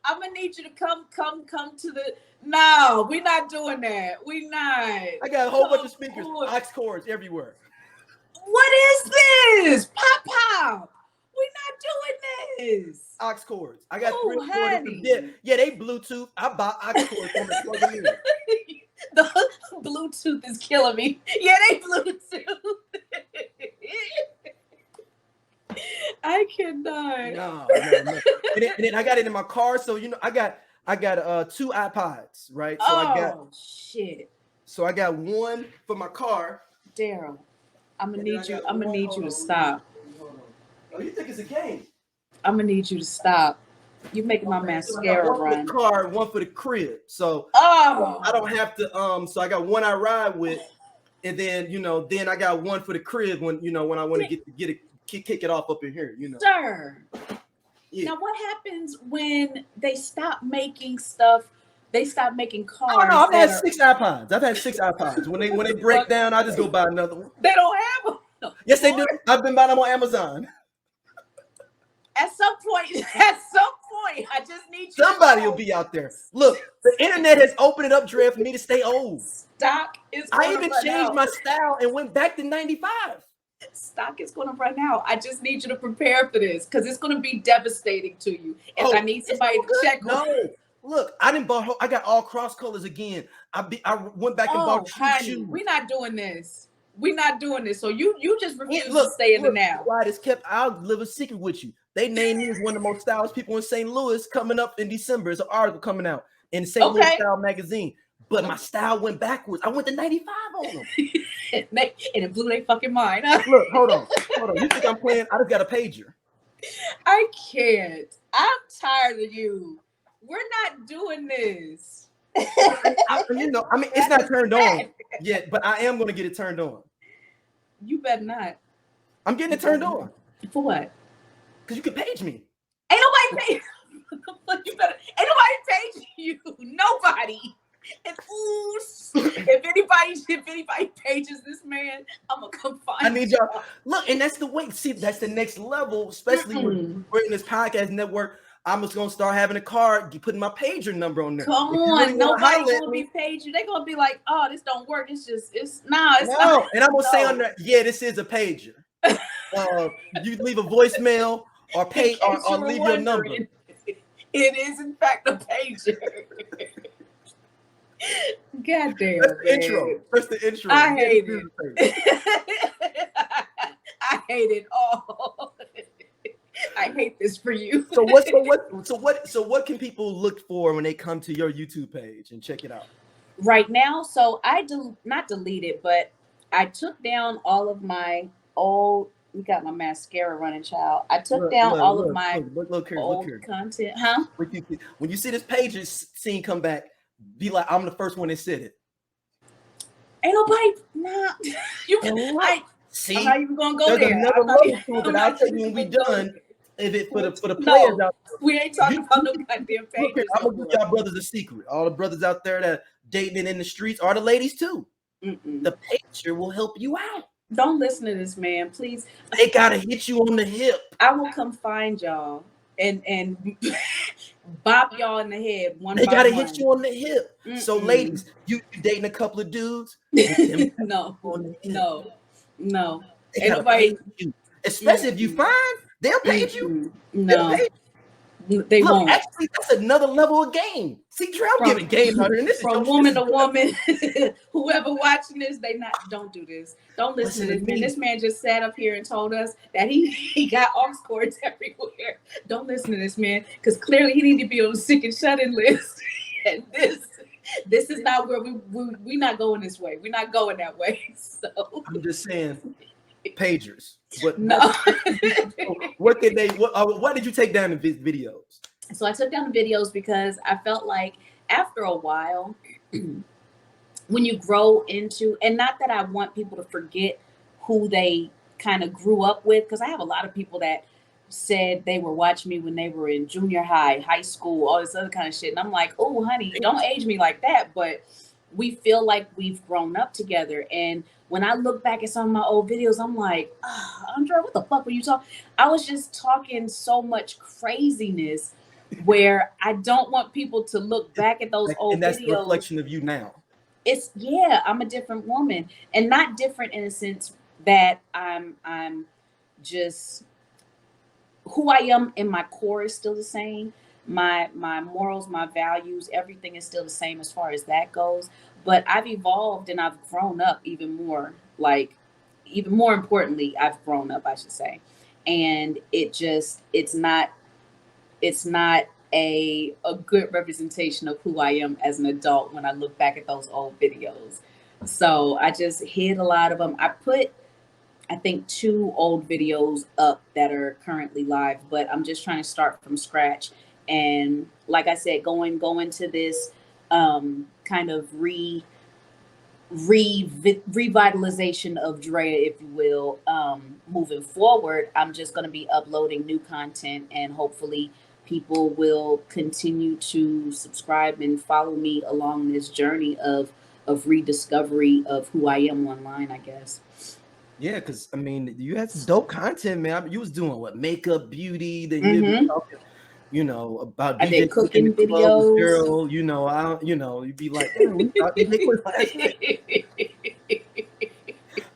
I'm gonna need you to come to the. No, we're not doing that. We not. I got a whole bunch of speakers, aux cords everywhere. What is this? Pop. We're not doing this. Aux cords. I got 3 or 4 different. Yeah, they Bluetooth. I buy aux cords from the plug them in. The Bluetooth is killing me. Yeah, they Bluetooth. I cannot. No. And then I got it in my car, so I got 2 iPods, right? So shit. So I got one for my car. Darryl, I'm gonna need you to stop. Oh, you think it's a game? I'm gonna need you to stop. You're making my mascara one run. For the car, one for the crib. So I don't have to. So I got one I ride with, and then then I got one for the crib when when I want to kick it off up in here. Sir. Yeah. Now what happens when they stop making stuff? They stop making cars. Oh, no, I've had 6 iPods. I've had 6 iPods. When they break down, I just go buy another one. They don't have them. No. Yes, they do. I've been buying them on Amazon. At some point, I just need you. Somebody will be out there. Look, the internet has opened it up, Dre, for me to stay old. Stock is. I even changed my style and went back to 95. Stock is going to run out. I just need you to prepare for this because it's going to be devastating to you. If I need somebody to check. No, look, I got all cross colors again. I went back and bought shoes. We're not doing this. We're not doing this. So you just refuse to stay in the now. Why this kept? I'll live a secret with you. They named me as one of the most stylish people in St. Louis coming up in December. There's an article coming out in St. Louis Style magazine. But my style went backwards. I went to 95 on them. And it blew their fucking mind. Look, hold on. You think I'm playing? I just got a pager. I can't. I'm tired of you. We're not doing this. It's not turned on yet, but I am going to get it turned on. You better not. I'm getting it turned on. For what? Because you can page me. Ain't nobody page you. Ain't nobody page you. Nobody. And if anybody pages this man, I'm gonna come find. I need y'all. Look, and that's the way. See, that's the next level. Especially when we're in this podcast network. I'm just gonna start having a card, putting my pager number on there. Come on, nobody's gonna be page you. They're gonna be like, "Oh, this don't work. It's not." And I'm gonna say on there, yeah, this is a pager. You leave a voicemail or leave your number. It is in fact a pager. God damn. That's the intro. That's the intro. I hate it. I hate it all. I hate this for you. So what can people look for when they come to your YouTube page and check it out? Right now, so I not deleted, but I took down all of my old. You got my mascara running, child. I took down all of my old content, huh? When you see this page scene come back, be like, I'm the first one that said it. Ain't nobody, nah. You can like. See, I'm not even gonna go there. Another level to it. I'll tell you when we done. If it for the players out there, we ain't talking about no goddamn pages. I'm gonna give y'all brothers a secret. All the brothers out there that dating in the streets, are the ladies too. The pager will help you out. Don't listen to this man, please. They gotta hit you on the hip. I will come find y'all and bop y'all in the head one They by gotta one. hit you on the hip. So, ladies, you dating a couple of dudes? Hit them No, on the hip. no. They Ain't gotta nobody. pay you, especially if you fine. They'll pay you. They'll No, pay they Look, won't. actually, that's another level of game. See, Dre, I'm giving game out here, and this is from your woman this to woman. Whoever watching this, don't do this. Don't listen to this man. This man just sat up here and told us that he got aux cords everywhere. Don't listen to this man, because clearly he need to be on the sick and shut-in list. And this is not where we not going this way. We're not going that way. So I'm just saying, pagers. But no. what did they? What did you take down in videos? So I took down the videos because I felt like after a while, when you grow into, and not that I want people to forget who they kind of grew up with, because I have a lot of people that said they were watching me when they were in junior high, high school, all this other kind of shit. And I'm like, oh, honey, don't age me like that. But we feel like we've grown up together. And when I look back at some of my old videos, I'm like, oh, Andre, what the fuck were you talking? I was just talking so much craziness where I don't want people to look back at those old videos. And that's the reflection of you now. It's, yeah, I'm a different woman, and not different in a sense that I'm just who I am in my core is still the same. My morals, my values, everything is still the same as far as that goes. But I've evolved and I've grown up even more. Like, even more importantly, I've grown up, I should say. And it's not a good representation of who I am as an adult when I look back at those old videos. So I just hid a lot of them. I put, I think, 2 old videos up that are currently live, but I'm just trying to start from scratch. And like I said, going to this kind of revitalization of Drea, if you will, moving forward, I'm just going to be uploading new content, and hopefully people will continue to subscribe and follow me along this journey of rediscovery of who I am online, I guess. Yeah, because I mean, you had some dope content, man. I mean, you was doing what, makeup, beauty, then you was talking, you know, about I DJ did cooking videos. Girl, you know, you'd be like, we thought DJ Quick last night.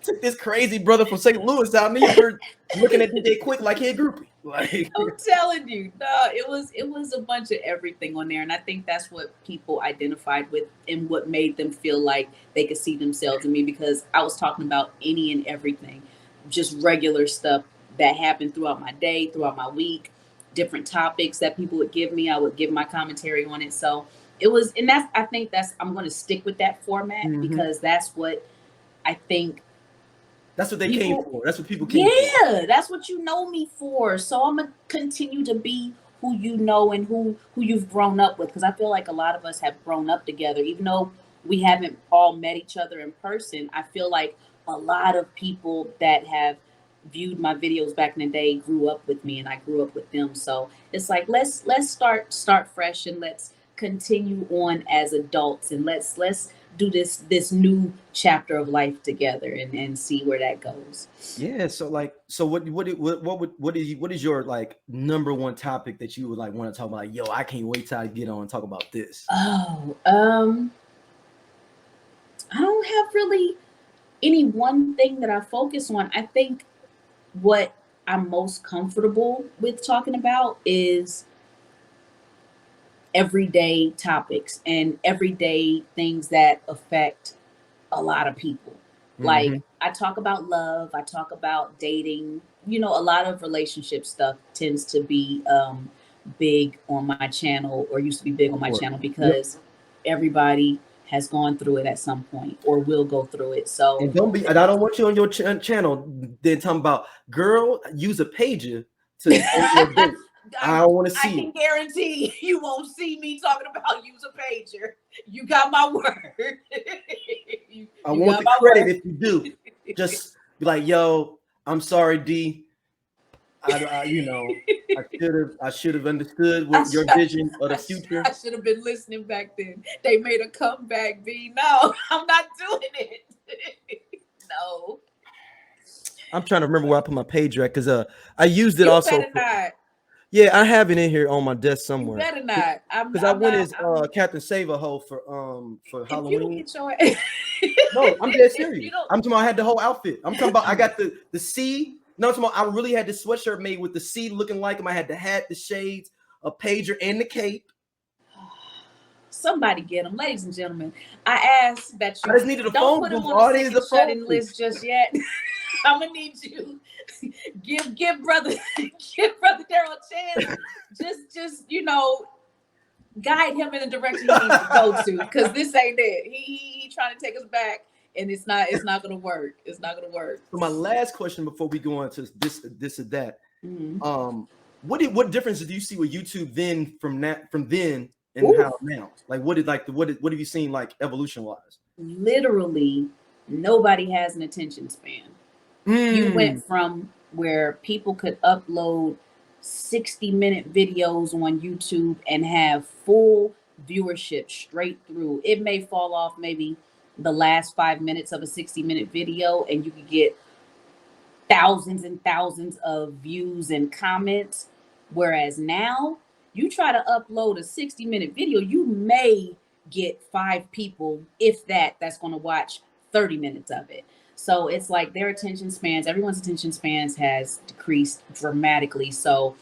Took this crazy brother from St. Louis out here looking at DJ Quick like he a groupie. Like, I'm telling you, no, it was a bunch of everything on there, and I think that's what people identified with and what made them feel like they could see themselves in me, because I was talking about any and everything, just regular stuff that happened throughout my day, throughout my week, different topics that people would give me. I would give my commentary on it. So it was, and I think I'm going to stick with that format because that's what I think. That's what they came for. That's what people came for. Yeah, that's what you know me for. So I'm going to continue to be who you know and who you've grown up with. Because I feel like a lot of us have grown up together. Even though we haven't all met each other in person, I feel like a lot of people that have viewed my videos back in the day grew up with me, and I grew up with them. So it's like, let's start fresh, and let's continue on as adults, and let's do this new chapter of life together and see where that goes. Yeah. So what is your like number one topic that you would like want to talk about? Like, yo, I can't wait till I get on and talk about this. Oh, I don't have really any one thing that I focus on. I think what I'm most comfortable with talking about is everyday topics and everyday things that affect a lot of people. Like, I talk about love, I talk about dating, you know, a lot of relationship stuff tends to be big on my channel, or used to be big on my channel, because everybody has gone through it at some point or will go through it. So, and I don't want you on your channel then talking about, girl, use a pager to I don't want to see. I can guarantee you won't see me talking about use a pager. You got my word. I want the credit if you do. Just be like, yo, I'm sorry, D. I should have understood what your vision of the future. I should have been listening back then. They made a comeback, B. No, I'm not doing it. No. I'm trying to remember where I put my pager at, because I used it You also. better not. Yeah, I have it in here on my desk You somewhere. better not. Because I went as Captain Save-A-Ho for If Halloween. you don't get your No, I'm dead if serious. you don't, I'm talking about I had the whole outfit. I'm talking about I got the C. No, I'm talking about I really had the sweatshirt made with the C looking like him. I had the hat, the shades, a pager, and the cape. somebody get them, ladies and gentlemen. I ask that I just needed you a don't phone put him booth. on All a it is sick a and phone shut in booth. list just yet. I'm gonna need you give brother Darryl a chance. Just guide him in the direction he needs to go to, because this ain't it. He trying to take us back, and it's not gonna work. It's not gonna work. So my last question before we go on to this or that, Mm-hmm. what differences do you see with YouTube then from then and Ooh. how now? Like what have you seen like evolution wise? Literally, nobody has an attention span. You went from where people could upload 60-minute videos on YouTube and have full viewership straight through. It may fall off maybe the last 5 minutes of a 60-minute video, and you could get thousands and thousands of views and comments. Whereas now, you try to upload a 60-minute video, you may get 5 people, if that's going to watch 30 minutes of it. So it's like their attention spans, everyone's attention spans has decreased dramatically. So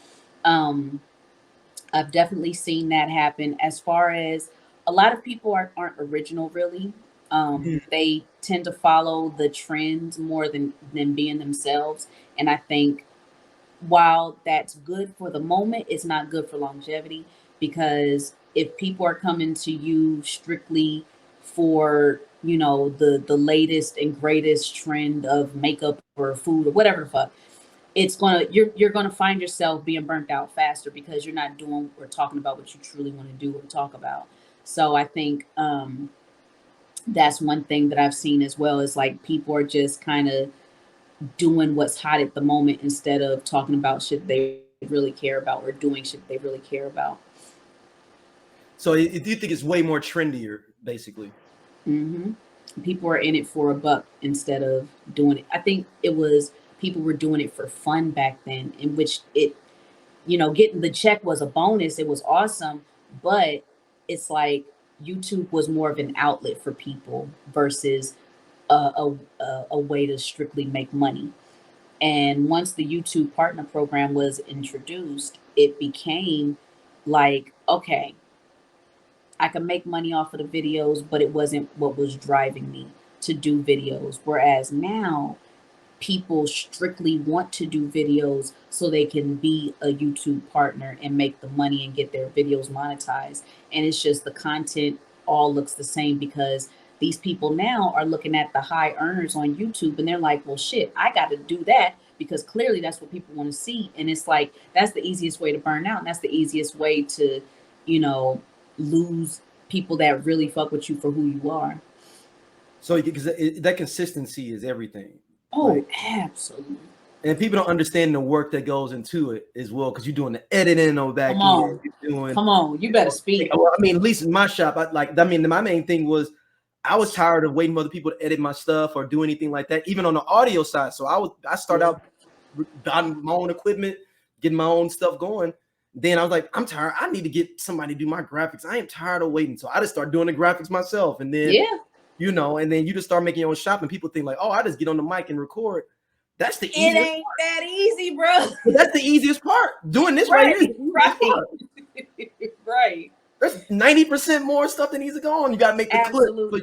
I've definitely seen that happen. As far as a lot of people aren't original, really. They tend to follow the trends more than being themselves. And I think while that's good for the moment, it's not good for longevity, because if people are coming to you strictly for the latest and greatest trend of makeup or food or whatever the fuck, you're gonna find yourself being burnt out faster, because you're not doing or talking about what you truly want to do or talk about. So I think that's one thing that I've seen as well, is like people are just kind of doing what's hot at the moment instead of talking about shit they really care about or doing shit they really care about. So do you think it's way more trendier, basically? People are in it for a buck instead of doing it. I think people were doing it for fun back then, in which getting the check was a bonus. It was awesome, but it's like YouTube was more of an outlet for people versus a way to strictly make money. And once the YouTube partner program was introduced, it became like, okay, I can make money off of the videos, but it wasn't what was driving me to do videos. Whereas now, people strictly want to do videos so they can be a YouTube partner and make the money and get their videos monetized. And it's just the content all looks the same, because these people now are looking at the high earners on YouTube and they're like, well, shit, I got to do that, because clearly that's what people want to see. And it's like, that's the easiest way to burn out. And that's the easiest way to, lose people that really fuck with you for who you are. So because that consistency is everything. Oh, absolutely. And people don't understand the work that goes into it as well, because you're doing the editing on back end. Come on, you better speak. Well, I mean, at least in my shop, my main thing was I was tired of waiting for other people to edit my stuff or do anything like that, even on the audio side. So I started out buying my own equipment, getting my own stuff going. Then I was like, I'm tired. I need to get somebody to do my graphics. I am tired of waiting. So I just started doing the graphics myself. And then, and then you just start making your own shop, and people think like, oh, I just get on the mic and record. That's the easiest part. It ain't that easy, bro. But that's the easiest part. Doing this right here. Right. There's 90% more stuff that needs to go on. You got to make the clip for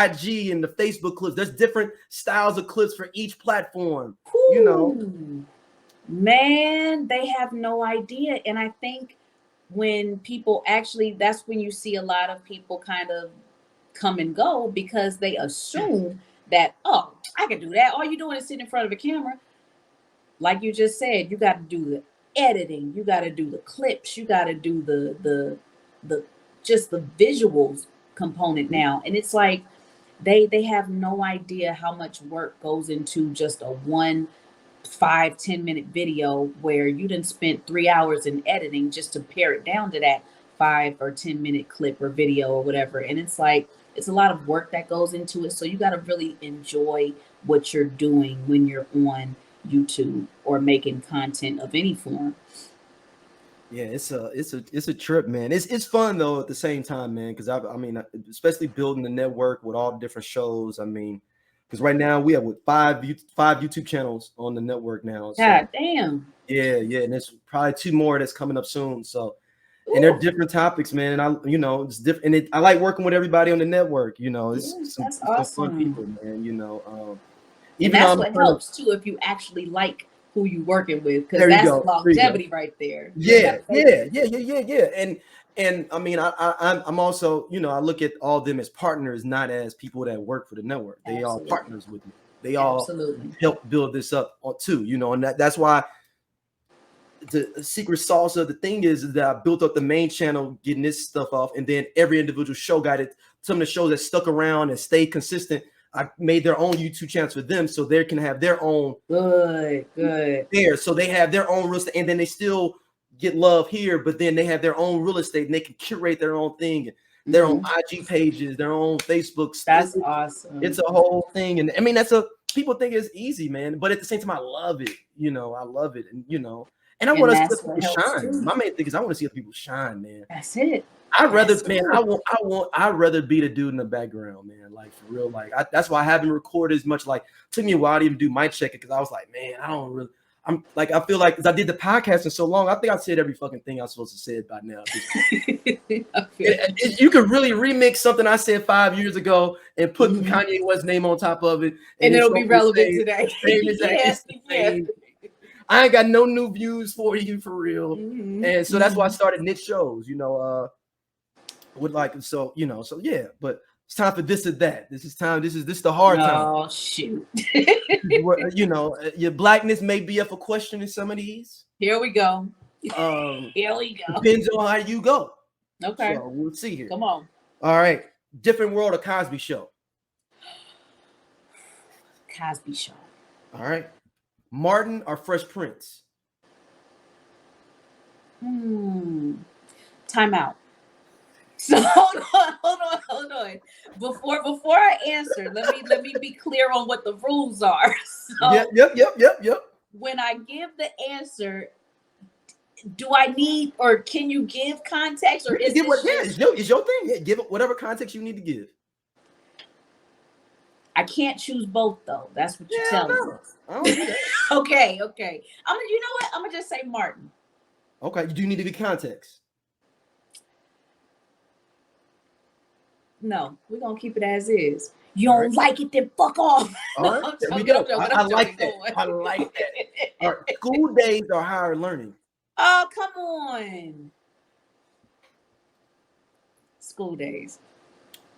IG and the Facebook clips. There's different styles of clips for each platform. Man, they have no idea. And I think when people that's when you see a lot of people kind of come and go, because they assume that, oh, I can do that. All you're doing is sitting in front of a camera. Like you just said, you got to do the editing. You got to do the clips. You got to do the just the visuals component now. And it's like they have no idea how much work goes into just a 5-10 minute video, where you done spent 3 hours in editing just to pare it down to that 5 or 10 minute clip or video or whatever. And it's like, it's a lot of work that goes into it. So you got to really enjoy what you're doing when you're on YouTube or making content of any form. Yeah, it's a trip, man. It's fun though at the same time, man. Because I mean, especially building the network with all the different shows. I mean, because right now we have five YouTube channels on the network now. So, God damn. Yeah, and there's probably 2 more that's coming up soon. So, and they're different topics, man. And it's different. And I like working with everybody on the network. It's that's some awesome. fun people, man. And that's what helps too if you actually like who you working with, because that's longevity right there. Yeah. And I mean, I'm also, I look at all of them as partners, not as people that work for the network. They are partners with me. They all help build this up too, and that's why the secret sauce of the thing is that I built up the main channel, getting this stuff off, and then every individual show got it. Some of the shows that stuck around and stayed consistent, I made their own YouTube channels for them, so they can have their own good there. So they have their own real estate, and then they still get love here, but then they have their own real estate, and they can curate their own thing, their own IG pages, their own Facebook. That's awesome. It's a whole thing, and I mean people think it's easy, man, but at the same time, I love it. I love it, and and I want to see people shine. Too. My main thing is I want to see other people shine, man. That's it. I'd rather be the dude in the background, man. Like for real, that's why I haven't recorded as much. Like it took me a while to even do Mic Checka because I was like, man, I feel like because I did the podcast for so long, I think I said every fucking thing I was supposed to say by now. You could really remix something I said 5 years ago and put Kanye West's name on top of it, and it'll be relevant today. I ain't got no new views for you for real, and so that's why I started niche shows. So yeah, but it's time for this or that. This is the hard time. Oh shoot. Your blackness may be up for question in some of these. Here we go. Here we go. Depends on how you go. Okay. So we'll see here. Come on. All right. Different World or Cosby Show? Cosby Show. All right. Martin or Fresh Prince? Time out. So hold on. Before I answer, let me be clear on what the rules are. So Yep. When I give the answer, do I need or can you give context or is it's your thing? Yeah, give it whatever context you need to give. I can't choose both though. That's what you're telling me. I don't do that. Okay. You know what? I'm gonna just say Martin. Okay. You do need to give context. No, we're gonna keep it as is. You don't like it, then fuck off. All right, there we go. I like that. I like that. All right. School days or higher learning? Oh, come on. School days.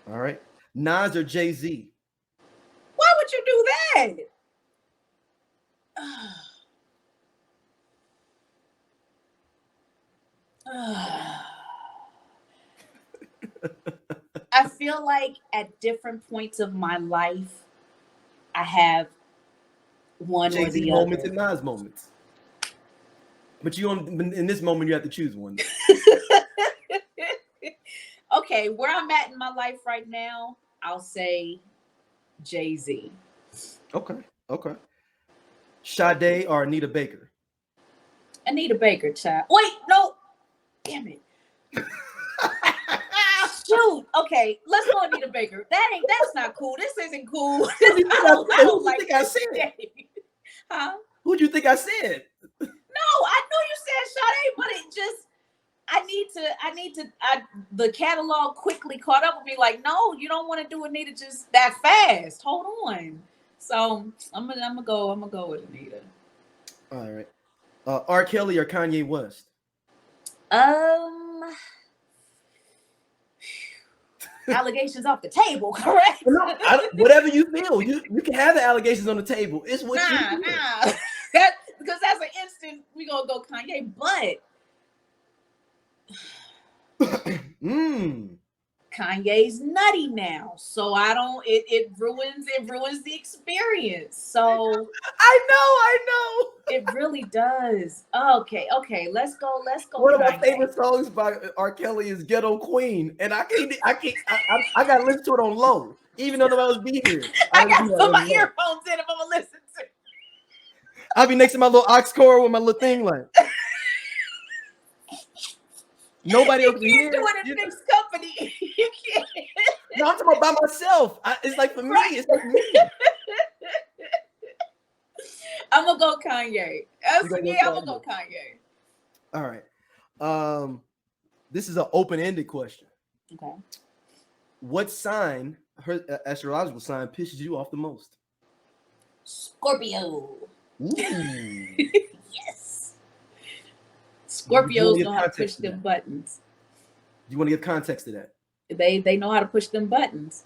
All right. Nas or Jay-Z? Why would you do that? I feel like at different points of my life, I have one Jay-Z or the moments other. and Nas moments. But in this moment, you have to choose one. Okay, where I'm at in my life right now, I'll say Jay-Z. Okay. Sade or Anita Baker? Anita Baker, child. Wait, no. Damn it. Shoot. Okay, let's go Anita Baker. That's not cool. This isn't cool. I don't like I said. Huh? Who'd you think I said? No, I know you said Sade, but it just the catalog quickly caught up with me. Like, no, you don't want to do Anita just that fast. Hold on. So I'm gonna go with Anita. All right. R. Kelly or Kanye West? Allegations off the table, correct? No, whatever you feel, you can have the allegations on the table. It's what you feel. Because that's an instant we gonna go Kanye, but Kanye's nutty now, so I don't. It ruins the experience. So I know. It really does. Okay. Let's go. One of my favorite songs by R. Kelly is "Ghetto Queen," and I gotta listen to it on low, even though the was be here. I got to put my earphones in if I'm gonna listen to. I'll be next to my little aux cord with my little thing like. Nobody else can hear. Do it in mixed company. You can't. No, I'm talking about by myself. It's like for me. Right. It's like me. I'm gonna go Kanye. I'm gonna go gonna go Kanye. All right. This is an open-ended question. Okay. What sign, her astrological sign, pisses you off the most? Scorpio. Ooh. Yes. Scorpios know how to push them buttons. You want to give context to that? They know how to push them buttons.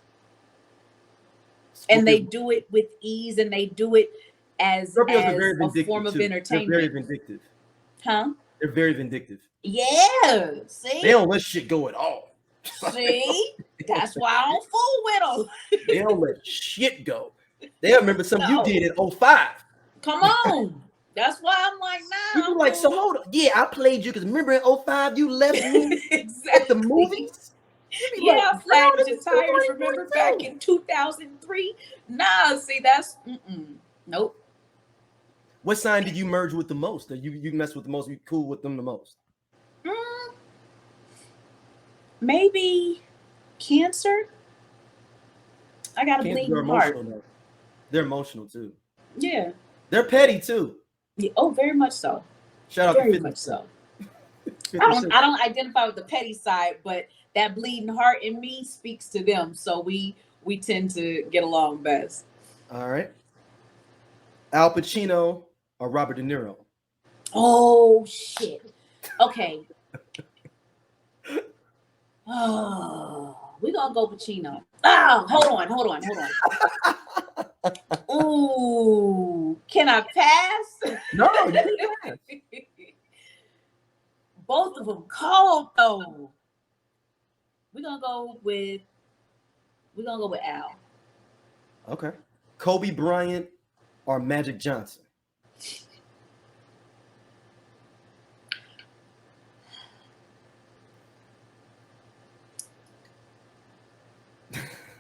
And they do it with ease, and they do it as a form of entertainment. They're very vindictive. Huh? They're very vindictive. Yeah. See? They don't let shit go at all. See? That's why I don't fool with them. They don't let shit go. They remember something you did in 05. Come on. That's why I'm like, nah. People like, so hold on. Yeah, I played you because remember in 05 you left me at the movies? Yeah, I flagged your tires. Remember back in 2003? Nah, see, that's nope. What sign did you merge with the most? Or you mess with the most? You cool with them the most? Maybe Cancer. I got a bleeding heart. Though. They're emotional too. Yeah. They're petty too. Yeah, oh, very much so. Shout out very to much so. I don't identify with the petty side, but that bleeding heart in me speaks to them. So we tend to get along best. All right. Al Pacino or Robert De Niro? Oh shit. Okay. Oh, we're gonna go Pacino. Oh, hold on. Ooh, can I pass? No, you can pass. Both of them cold though. We're gonna go with Al. Okay. Kobe Bryant or Magic Johnson?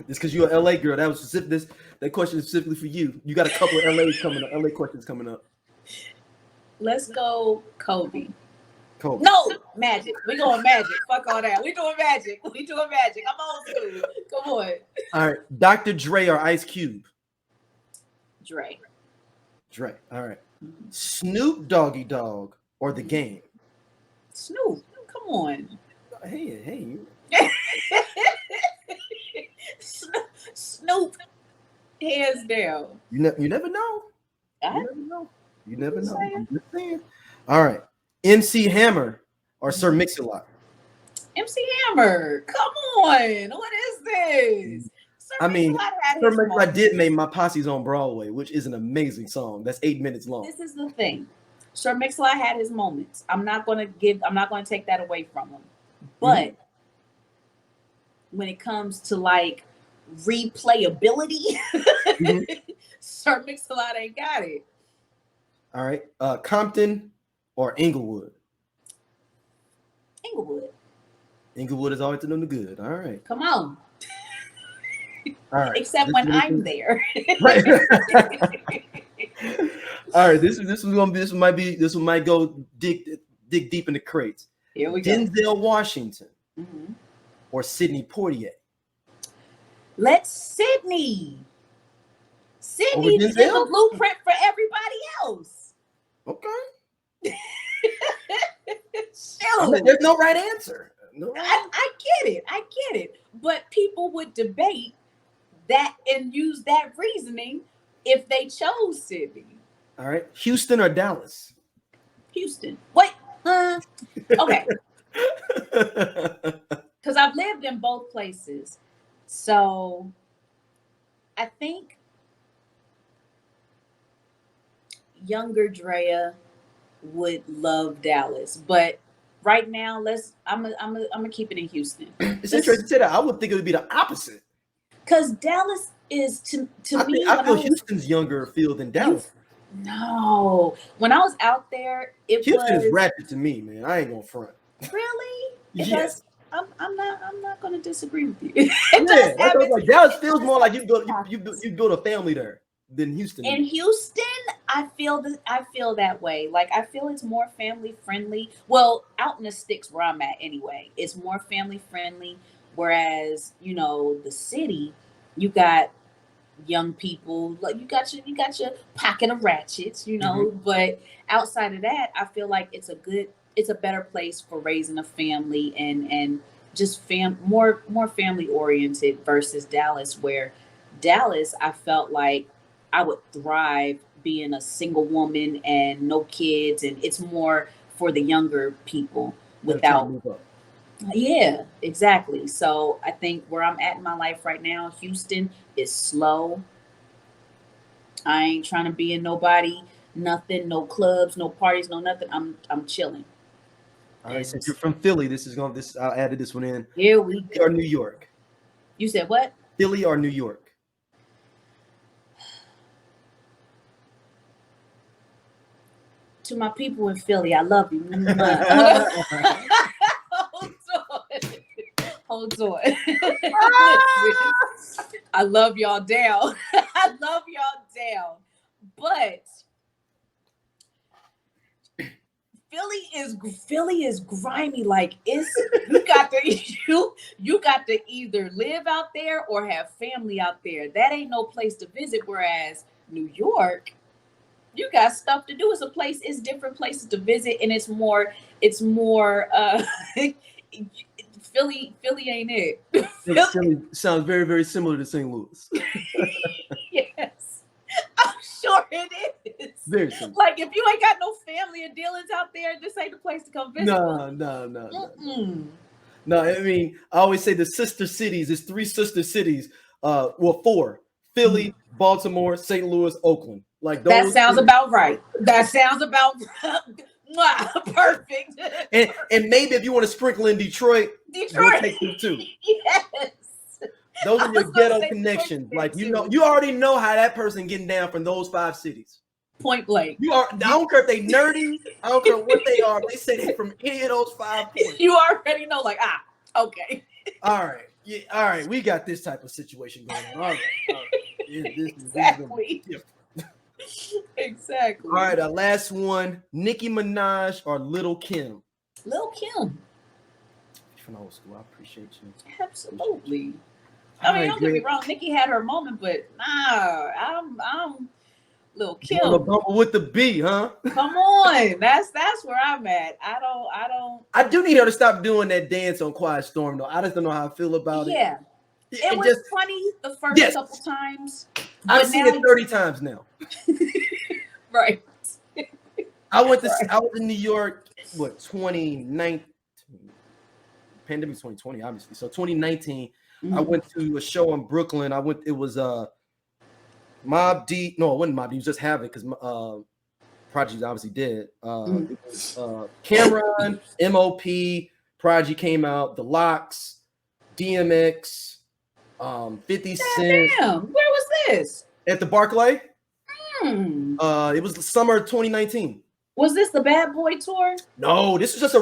It's because you're an LA girl. That was specific. That question is specifically for you. You got a couple of LA questions coming up. Let's go Kobe. Kobe. No, Magic. We going Magic. Fuck all that. We doing Magic. I'm old school. Come on. All right. Dr. Dre or Ice Cube? Dre. All right. Snoop Doggy Dogg or The Game? Snoop. Come on. Hey. Snoop. Hands down. You never know. You never know. I'm just saying. All right. MC Hammer or Sir Mix-a-Lot? MC Hammer. Come on. What is this? Sir Mix-a-Lot did make My Posse's on Broadway, which is an amazing song. That's 8 minutes long. This is the thing. Sir Mix-a-Lot had his moments. I'm not going to take that away from him. But when it comes to like replayability, Sir Mix-a-Lot ain't got it. All right. Compton or Inglewood? Inglewood is always doing the good. All right. Come on. All right. Except when I'm there. Right. All right. This might go dig deep in the crates. Here we go. Denzel Washington or Sidney Poitier? Let's Sydney. Sydney is the blueprint for everybody else. Okay. Shoot. There's no right answer. No. I get it. But people would debate that and use that reasoning if they chose Sydney. All right. Houston or Dallas? Houston. Wait. Okay. Because I've lived in both places. So I think younger Drea would love Dallas, but right now I'm gonna keep it in Houston. It's interesting to say that. I would think it would be the opposite. Because Dallas is to me. I feel Houston's younger field than Dallas. No, when I was out there, Houston is ratchet to me, man. I ain't gonna front. Really? Yes. I'm not going to disagree with you. Dallas feels more like you build a family there. than Houston. In Houston, I feel that way. Like I feel it's more family friendly. Well, out in the sticks where I'm at anyway, it's more family friendly. Whereas, the city, you got young people, like you got your pocket of ratchets, but outside of that, I feel like it's a better place for raising a family and just more family oriented versus Dallas, where Dallas, I felt like I would thrive being a single woman and no kids, and it's more for the younger people without. Yeah, exactly. So I think where I'm at in my life right now, Houston is slow. I ain't trying to be in nothing, no clubs, no parties, no nothing. I'm chilling. All right, since you're from Philly, I added this one in. Here we go. Or New York. You said what? Philly or New York? To my people in Philly, I love you. Hold on. I love y'all down. I love y'all down. But Philly is grimy. Like you got to either live out there or have family out there. That ain't no place to visit. Whereas New York, you got stuff to do. It's different places to visit, and it's more Philly ain't it. Philly sounds very, very similar to St. Louis. Yes, I'm sure it is. Very similar. Like if you ain't got no family and dealings out there, this ain't the place to come visit. No. No, I mean, I always say the sister cities. It's 3 sister cities. 4: Philly, Baltimore, St. Louis, Oakland. Like those. That sounds about right. That sounds about perfect. And maybe if you want to sprinkle in Detroit, we'll take them too. Yes. Those are your ghetto connections. Like you already know how that person getting down from those 5 cities. Point blank. I don't care if they nerdy. I don't care what they are. They say they from any of those 5 points. You already know. Like okay. All right. Yeah. All right. We got this type of situation going on. All right. Exactly. Exactly. All right, last one: Nicki Minaj or Lil' Kim? Lil' Kim. From old school, I appreciate you. Absolutely. I mean, don't get me wrong. Nicki had her moment, but I'm Lil' Kim. The bumper with the B, huh? Come on, that's where I'm at. I don't. I do need her to stop doing that dance on Quiet Storm, though. I just don't know how I feel about it. Yeah, it was funny the first couple times. I've seen it 30 times now. Right. I was in New York, 2019? Pandemic 2020, obviously. So 2019, I went to a show in Brooklyn. It was Mobb Deep. No, it wasn't Mobb Deep. It was just Havoc because Prodigy's obviously dead. It was Cameron, MOP, Prodigy came out, The Lox, DMX, 50 Cent. Damn, where was this? At the Barclay. It was the summer of 2019. Was this the Bad Boy tour? No, this was just it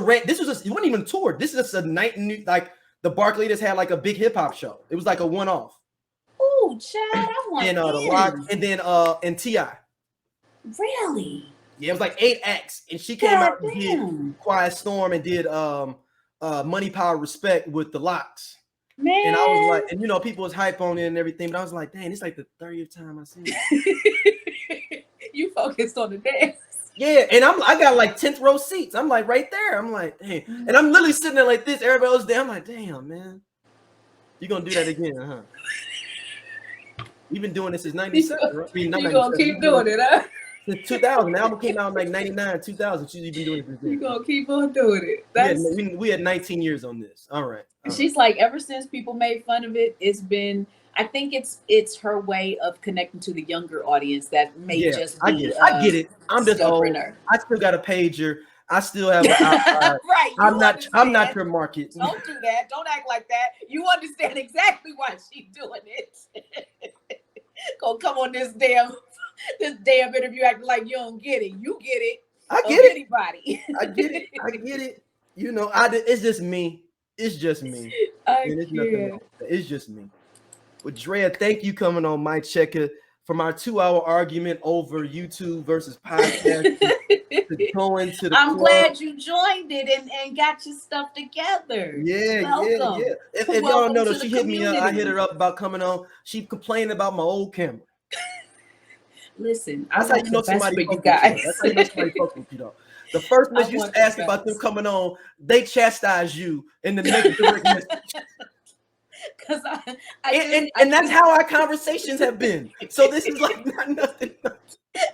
wasn't even a tour. This is just a night in like the Barclay just had like a big hip hop show. It was like a one-off. Ooh, child, I want and the Lox, and then and T.I. Really? Yeah, it was like 8 acts, and she came out and did Quiet Storm and did Money, Power, Respect with the Lox. Man. And I was like, and people was hype on it and everything, but I was like, dang, it's like the 30th time I seen it. You focused on the dance. Yeah, and I got like 10th row seats. I'm like right there. I'm like, dang. And I'm literally sitting there like this. Everybody else there. I'm like, damn, man. You're gonna do that again, huh? We've been doing this since 97, right? You're gonna keep doing it, huh? Since 2000. The album came out in like 99, 2000. She's been doing it since then. You're gonna keep on doing it. We had 19 years on this. All right. She's like, ever since people made fun of it, I think it's her way of connecting to the younger audience that may just be I get it. I'm just old. I still got a pager. I still have an iPod. Right. I'm not your market. Don't do that. Don't act like that. You understand exactly why she's doing it. Gonna come on this damn interview acting like you don't get it. You get it. I get it. Anybody. I get it. I get it. It's just me. It's just me. It's just me. Well, Drea, thank you coming on Mic Checka from our 2-hour argument over YouTube versus podcast to going to the I'm club. glad you joined it and got your stuff together. Yeah. If y'all don't know, though, she hit me up. I hit her up about coming on. She complained about my old camera. Listen, that's how you know somebody you guys. That's how you know somebody fucks with you, though. The first message you ask about them coming on, they chastise you in the next direct message. Because and that's how our conversations have been. So this is like not nothing.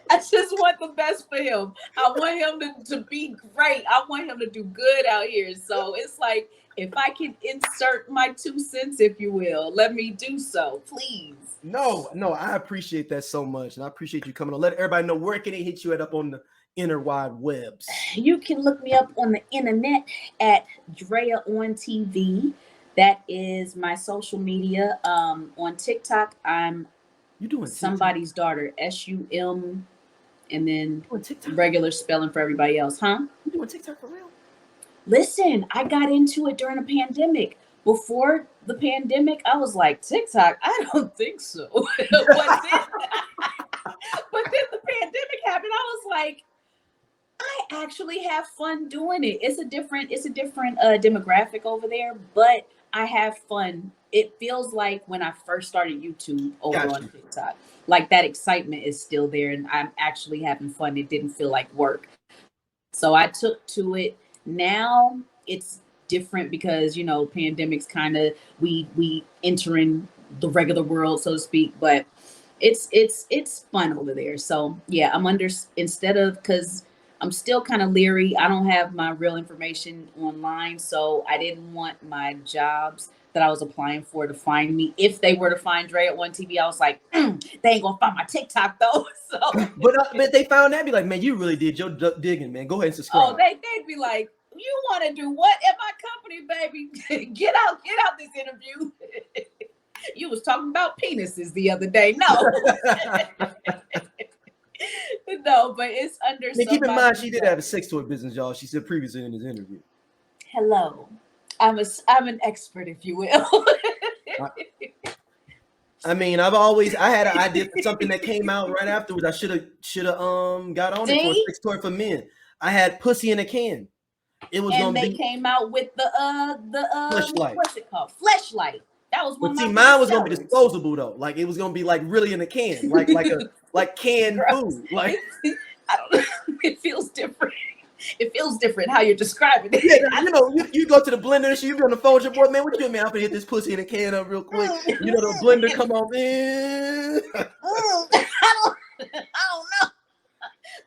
I just want the best for him. I want him to be great. I want him to do good out here. So it's like, if I can insert my 2 cents, if you will, let me do so, please. No, I appreciate that so much. And I appreciate you coming on. Let everybody know, where can they hit you at up on the interwide webs? You can look me up on the internet at DreaOnTV. That is my social media. On TikTok, I'm doing somebody's daughter, SUM, and then TikTok? Regular spelling for everybody else, huh? You doing TikTok for real? Listen, I got into it during the pandemic. Before the pandemic, I was like, TikTok, I don't think so. but then the pandemic happened. I was like, I actually have fun doing it. It's a different demographic over there, but I have fun. It feels like when I first started YouTube over on TikTok, like that excitement is still there and I'm actually having fun. It didn't feel like work. So I took to it. Now it's different because, you know, pandemics kind of, we entering the regular world, so to speak, but it's fun over there. So yeah, because I'm still kind of leery. I don't have my real information online, so I didn't want my jobs that I was applying for to find me. If they were to find DreaOnTV, I was like, they ain't gonna find my TikTok though. So, but they found that, be like, man, you really did your digging, man. Go ahead and subscribe. Oh, they'd be like, you want to do what at my company, baby? Get out this interview. You was talking about penises the other day. No. No, but it's under. And keep in mind, she did have a sex toy business, y'all. She said previously in this interview. Hello, I'm an expert, if you will. I mean, I had an idea for something that came out right afterwards. I should have got on it for a sex toy for men. I had pussy in a can. It was and they came out with the Fleshlight. What's it called? Fleshlight. That was one. But see, mine was gonna be disposable though. Like it was gonna be like really in a can, like canned food. Like I don't know. It feels different. It feels different how you're describing it. Yeah, you know, you go to the blender and shit, you be on the phone with your boy, man, what you doing, man? I'm gonna hit this pussy in a can up real quick. You know, the blender come on, man. I don't know.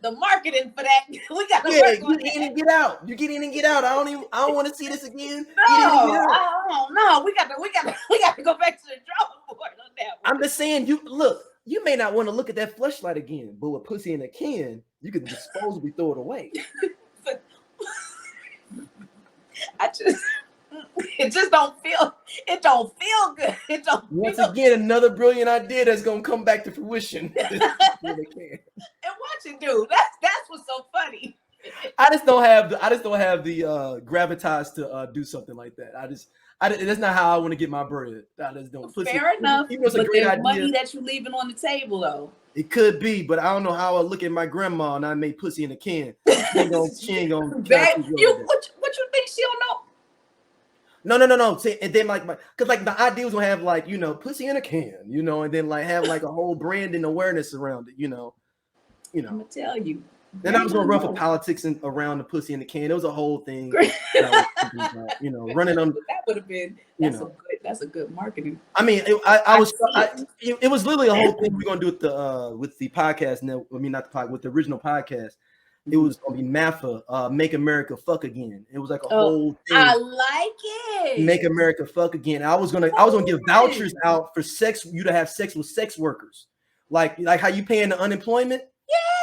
The marketing for that, we got to work on. You get in and get out. You get in and get out. I don't want to see this again. No, I don't know. We got to go back to the drawing board on that one. I'm just saying, you may not want to look at that fleshlight again, but with pussy in a can, you can disposably throw it away. But it don't feel good. It don't. Once again, another brilliant idea that's gonna come back to fruition. And watch it do. That's what's so funny. I just don't have the gravitas to do something like that. That's not how I want to get my bread. I just don't. Fair enough. But there's money that you're leaving on the table, though. It could be, but I don't know how I look at my grandma and I made pussy in a can. She ain't gonna. What you think she don't know? No. See, and then because the idea was gonna have pussy in a can, and then have a whole brand and awareness around it, I'm gonna tell you. Then I was gonna run for politics around the pussy in the can. It was a whole thing, running on. That would have been. That's a good marketing. I mean, it was literally a whole thing we're gonna do with the podcast. With the original podcast. It was gonna be MAFA, Make America Fuck Again. It was like a whole thing. I like it. Make America Fuck Again. I was gonna give vouchers out for you to have sex with sex workers, like how you paying the unemployment.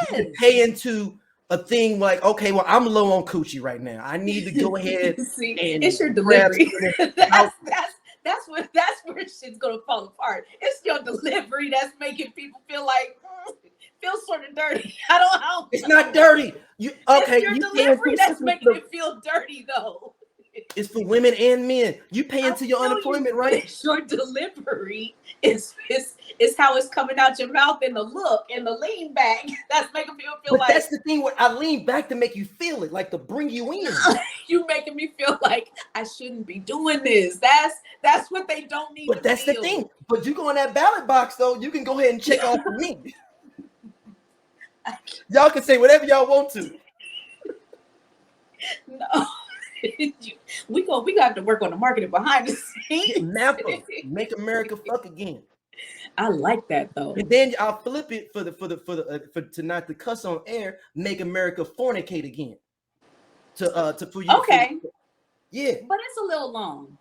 Yes. You pay into a thing like, okay, well, I'm low on coochie right now. I need to go ahead. See, it's your delivery. That's where shit's gonna fall apart. It's your delivery that's making people feel sort of dirty. I don't. It's not dirty. It's your delivery that's making it feel dirty, though. It's for women and men. You pay into your unemployment, right? Your delivery is how it's coming out your mouth, and the look and the lean back. That's making people feel but like. That's the thing where I lean back to make you feel it, like to bring you in. You making me feel like I shouldn't be doing this. That's what they don't need. But that's the thing. But you go in that ballot box though, you can go ahead and check off for me. Y'all can say whatever y'all want to. No. we got to work on the marketing behind the scenes. NAPA, Make America Fuck Again. I like that though. And then I'll flip it for to not to cuss on air. Make America Fornicate Again. For you. Okay. Yeah. But it's a little long.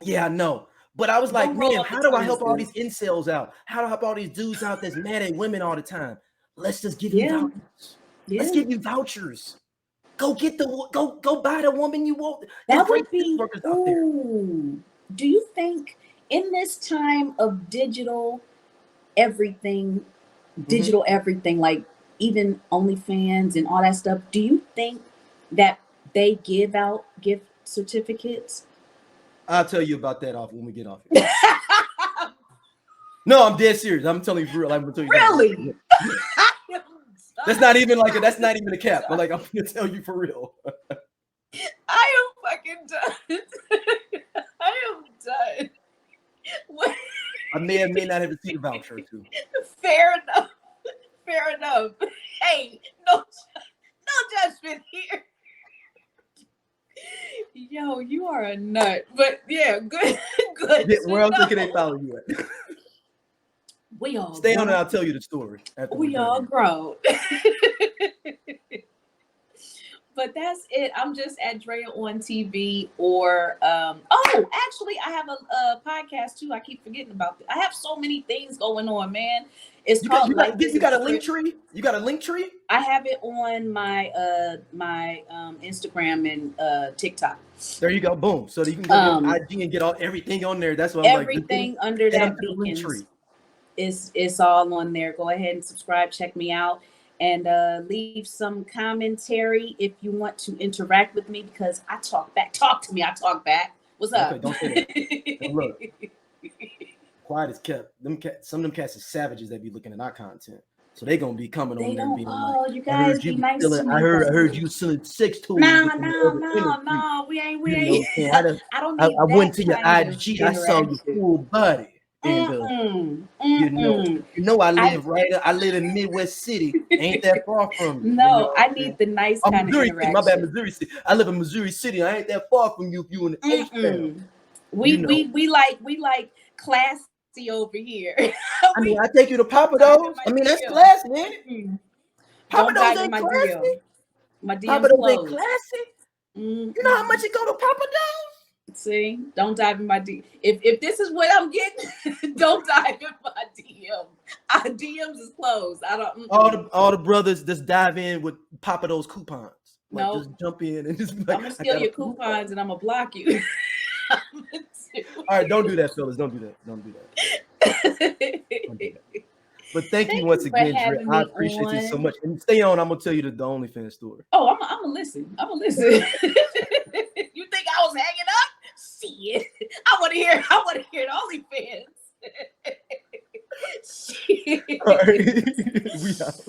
Yeah, I know. But I was like, Don't roll man, up how the do I help sleeves. all these incels out? How do I help all these dudes out that's mad at women all the time? Let's just give you vouchers. Yeah. Let's give you vouchers. Go get go buy the woman you want. That would be. Ooh. Do you think in this time of digital everything, like even OnlyFans and all that stuff, do you think that they give out gift certificates? I'll tell you about that when we get off here. No, I'm dead serious. I'm telling you for real. I'm gonna tell you. Really? That's not even like that's not even a cap. But like I'm gonna tell you for real. I am fucking done. I am done. What? I may not have received a voucher or two. Fair enough. Fair enough. Hey, no judgment here. Yo, you are a nut. But yeah, good. Yeah, where else can they follow you at? We all stay on and I'll tell you the story. We all grown. But that's it. I'm just at DreaOnTV or actually I have a podcast too. I keep forgetting about it. I have so many things going on, man. It's called you got a link tree? You got a link tree? I have it on my my Instagram and TikTok. There you go. Boom. So you can go on IG and get everything on there. That's what I'm everything under that link tree. It's all on there. Go ahead and subscribe, check me out, and leave some commentary if you want to interact with me, because I talk back. Talk to me. I talk back. What's up? Okay, don't say that. Now look, quiet is kept. Some of them cats are savages that be looking at our content, so they gonna be coming on there and being like, you guys be nice to me. I heard you selling sex tools. No, we ain't. I don't need I went to your IG. I saw your full body. And, you know, I live in Midwest City. Ain't that far from you. No, I need the nice kind of interaction. My bad, Missouri City. I live in Missouri City. I ain't that far from you if you in the H-town. We like classy over here. I mean, I take you to Papa Do's. I mean, that's classy, man. Papa Do's ain't classy. My DM's Papa Do's ain't closed. classy. You know how much it go to Papa Do's? See, don't dive in my DM. If this is what I'm getting, don't dive in my DM. Our DMs is closed. I don't. All the brothers just dive in with Papa Do's coupons. Like, no, just jump in and just be like, I'm gonna steal your coupons and I'm gonna block you. All right, don't do that, fellas. Don't do that. Don't do that. But thank you once again, Dre. I appreciate you so much. And stay on. I'm gonna tell you the OnlyFans story. Oh, I'm gonna listen. You think I was hanging up? Shit. I want to hear the OnlyFans. Shit. All right. We out.